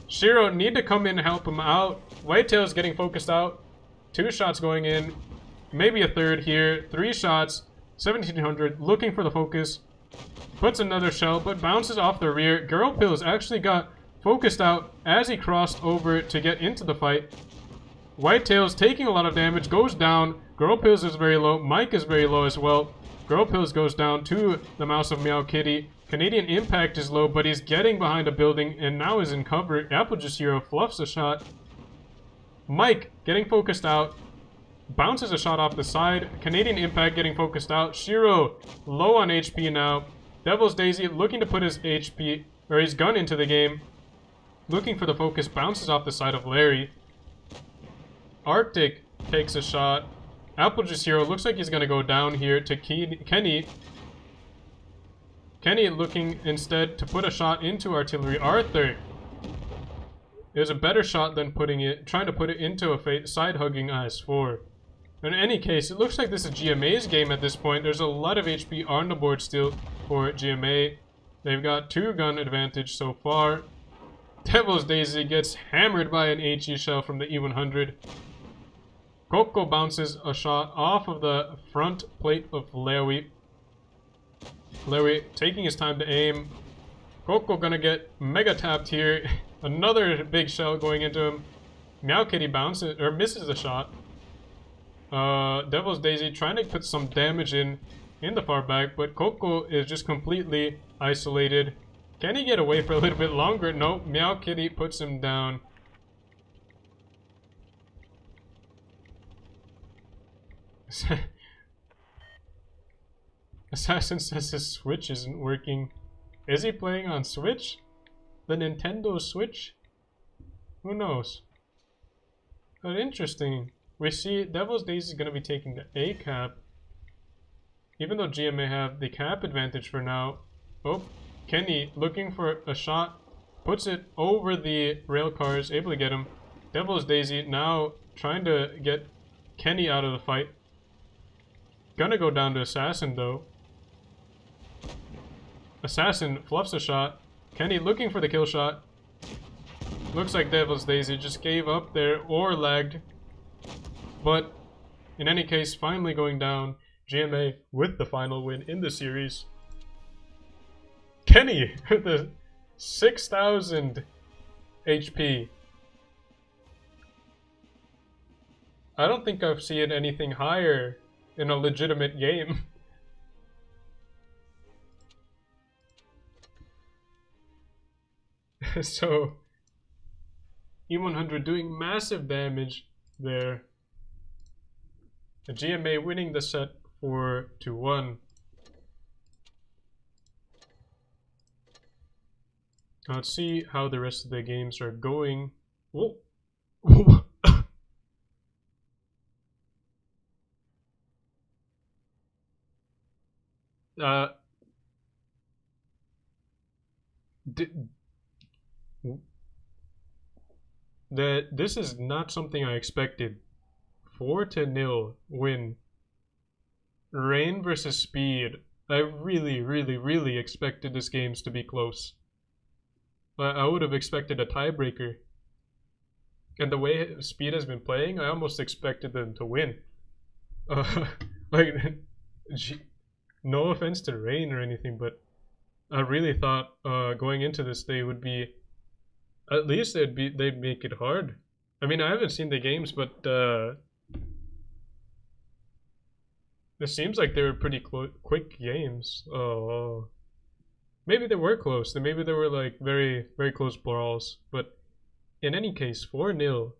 Shiro need to come in and help him out. Whitetails getting focused out. 2 shots going in. Maybe a third here. 3 shots. 1700 looking for the focus. Puts another shell but bounces off the rear. Girl Pills actually got focused out as he crossed over to get into the fight. Whitetails taking a lot of damage. Goes down. Girl Pills is very low. Mike is very low as well. Girl Pills goes down to the Mouse of Meow Kitty. Canadian Impact is low, but he's getting behind a building and now is in cover. Apple Juice Hero fluffs a shot. Mike getting focused out. Bounces a shot off the side. Canadian Impact getting focused out. Shiro low on HP now. Devil's Daisy looking to put his HP or his gun into the game. Looking for the focus. Bounces off the side of Larry. Arctic takes a shot. Apple Juice Hero looks like he's going to go down here to Kenny. Kenny looking instead to put a shot into Artillery. Arthur. It was a better shot than trying to put it into a side-hugging IS-4. In any case, it looks like this is GMA's game at this point. There's a lot of HP on the board still for GMA. They've got 2-gun advantage so far. Devil's Daisy gets hammered by an HE shell from the E100. Coco bounces a shot off of the front plate of Larry. Larry taking his time to aim. Coco gonna get mega tapped here. Another big shell going into him. Meow Kitty bounces or misses a shot. Devil's Daisy trying to put some damage in the far back, but Coco is just completely isolated. Can he get away for a little bit longer? Nope. Meow Kitty puts him down. Assassin says his Switch isn't working. Is he playing on Switch? The Nintendo Switch? Who knows? But interesting. We see Devil's Daisy is going to be taking the A cap. Even though GMA have the cap advantage for now. Oh, Kenny looking for a shot. Puts it over the rail cars. Able to get him. Devil's Daisy now trying to get Kenny out of the fight. Gonna go down to Assassin though. Assassin fluffs a shot. Kenny looking for the kill shot. Looks like Devil's Daisy just gave up there or lagged. But in any case, finally going down. GMA with the final win in the series. Kenny with the 6,000 HP. I don't think I've seen anything higher in a legitimate game. So E100 doing massive damage there. The GMA winning the set 4-1. Let's see how the rest of the games are going. Whoa. This is not something I expected. 4-0 win. Rain versus Speed. I really expected this games to be close. I would have expected a tiebreaker. And the way Speed has been playing, I almost expected them to win. Like, no offense to Rain or anything, but I really thought going into this they would be, at least they'd make it hard. I mean, I haven't seen the games, but it seems like they were pretty quick games. Maybe they were close. Maybe they were like very close brawls, but in any case, 4-0.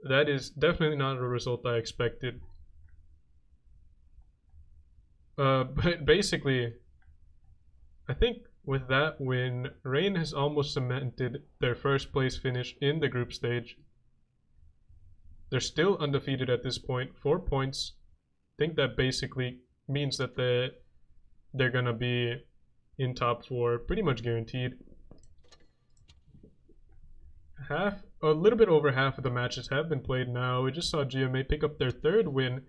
That is definitely not a result I expected. But basically, I think with that win, Reign has almost cemented their first place finish in the group stage. They're still undefeated at this point, 4 points. I think that basically means that they're gonna be in top 4, pretty much guaranteed. A little bit over half of the matches have been played now. We just saw GMA pick up their 3rd win.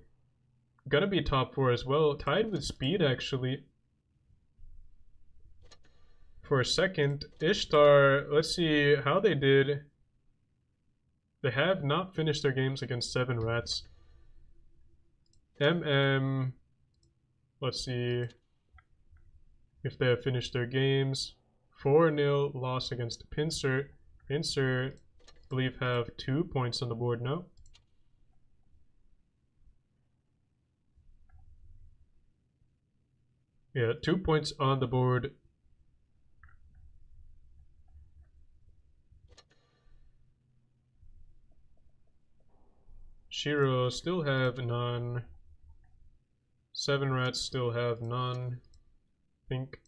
Gonna be top 4 as well, tied with Speed actually. For a second, Ishtar, let's see how they did. They have not finished their games against 7 Rats. Let's see if they have finished their games. 4-0 loss against Pinsir. Pinsir, I believe, have 2 points on the board now. Yeah, 2 points on the board. Shiro still have none. 7 Rats still have none. I think.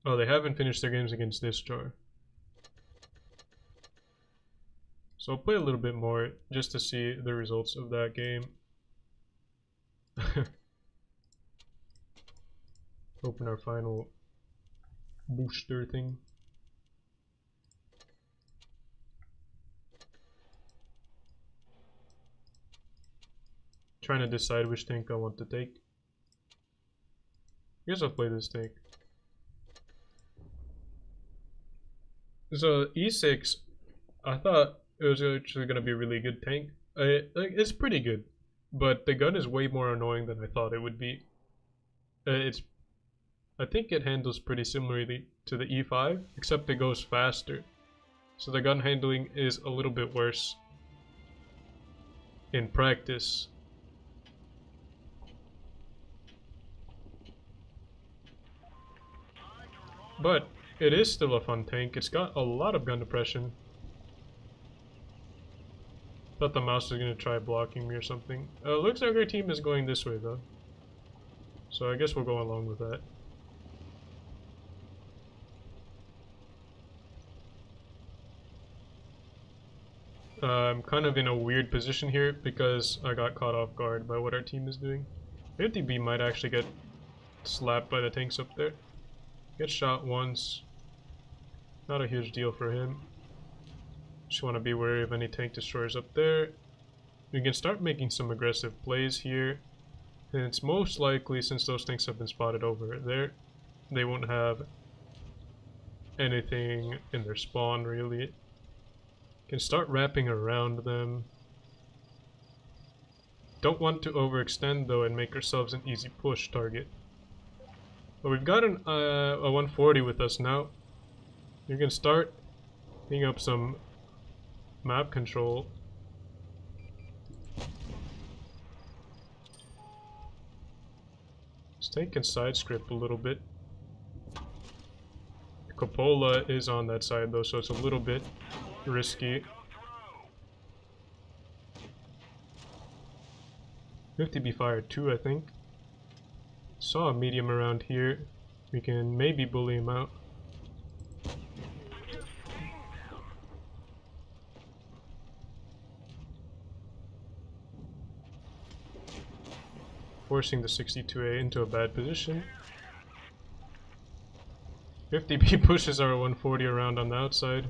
Oh, they haven't finished their games against this jar. So I'll play a little bit more just to see the results of that game. Open our final booster thing. Trying to decide which tank I want to take. I guess I'll play this tank. So E6, I thought it was actually gonna be a really good tank. It's pretty good, but the gun is way more annoying than I thought it would be. I think it handles pretty similarly to the E5, except it goes faster. So the gun handling is a little bit worse in practice. But it is still a fun tank. It's got a lot of gun depression. Thought the mouse was gonna try blocking me or something. Looks like our team is going this way though. So I guess we'll go along with that. I'm kind of in a weird position here because I got caught off guard by what our team is doing. 50B might actually get slapped by the tanks up there. Get shot once. Not a huge deal for him. Just want to be wary of any tank destroyers up there. We can start making some aggressive plays here. And it's most likely, since those tanks have been spotted over there, they won't have anything in their spawn really. Can start wrapping around them. Don't want to overextend though and make ourselves an easy push target. But we've got a 140 with us now. You can start picking up some map control. This tank can side script a little bit. Coppola is on that side though, so it's a little bit risky. 50B fired too, I think. Saw a medium around here. We can maybe bully him out. Forcing the 62A into a bad position. 50B pushes our 140 around on the outside.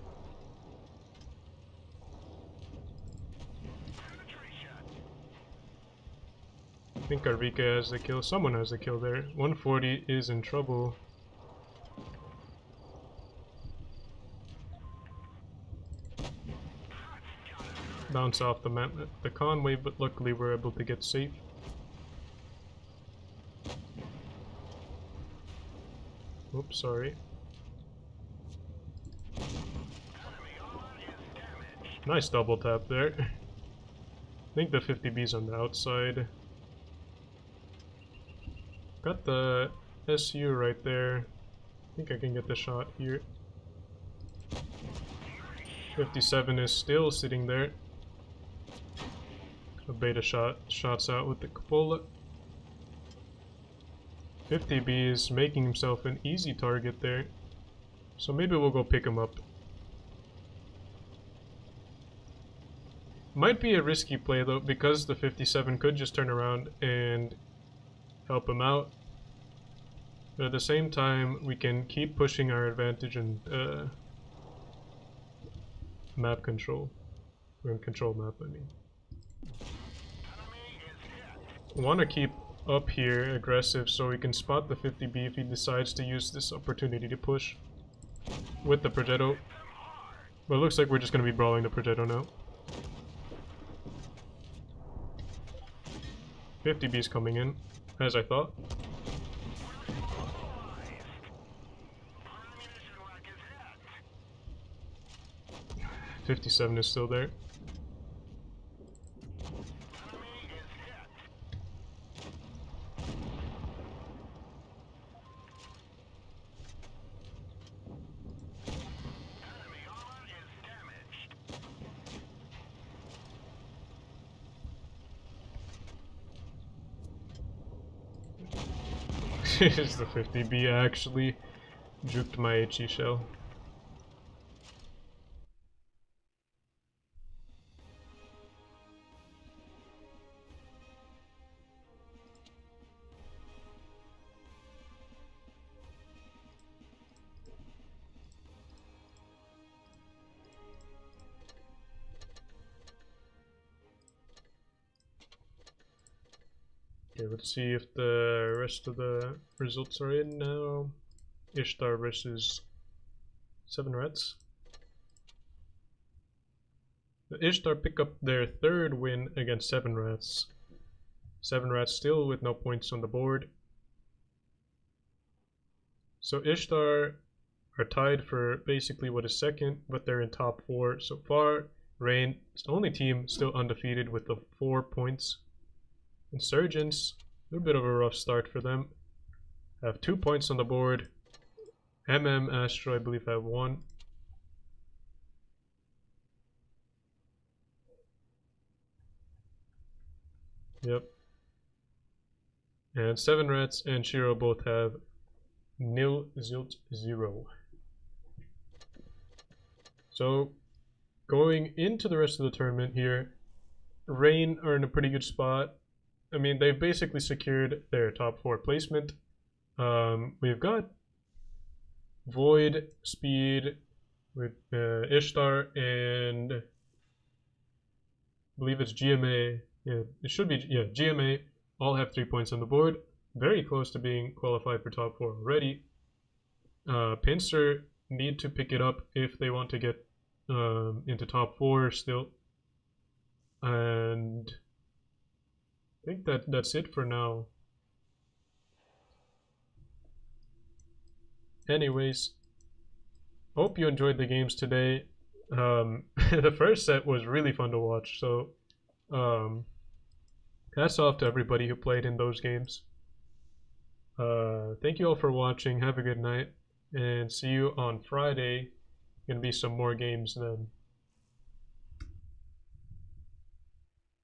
I think Arvika has the kill. Someone has the kill there. 140 is in trouble. Bounce off the map, the Conway, but luckily we're able to get safe. Oops, sorry. Nice double tap there. I think the 50B's on the outside. Got the SU right there. I think I can get the shot here. 57 is still sitting there. A beta shots out with the cupola. 50B is making himself an easy target there. So maybe we'll go pick him up. Might be a risky play though, because the 57 could just turn around and help him out. But at the same time, we can keep pushing our advantage and map control. Or in control map, I mean. Want to keep up here aggressive so we can spot the 50B if he decides to use this opportunity to push with the Progetto. But it looks like we're just going to be brawling the Progetto now. 50B's coming in, as I thought. .57 is still there. Is the 50B actually juked my HE shell? Okay, let's see if the rest of the results are in now. Ishtar versus 7 Rats. The Ishtar pick up their 3rd win against 7 Rats. 7 Rats still with no points on the board. So Ishtar are tied for basically what is 2nd, but they're in top 4 so far. Rain is the only team still undefeated with the 4 points. Insurgents, a little bit of a rough start for them. Have 2 points on the board. Astro, I believe, have 1. Yep. And 7 Rats and Shiro both have 0 Zilt 0. So, going into the rest of the tournament here, Rain are in a pretty good spot. I mean, they've basically secured their top 4 placement. We've got Void, Speed, with Ishtar, and I believe it's GMA. Yeah, it should be, yeah, GMA. All have 3 points on the board. Very close to being qualified for top 4 already. Pincer need to pick it up if they want to get into top 4 still. And I think that's it for now. Anyways, hope you enjoyed the games today. The first set was really fun to watch, so hats off to everybody who played in those games. Thank you all for watching. Have a good night, and see you on Friday. Gonna be some more games then.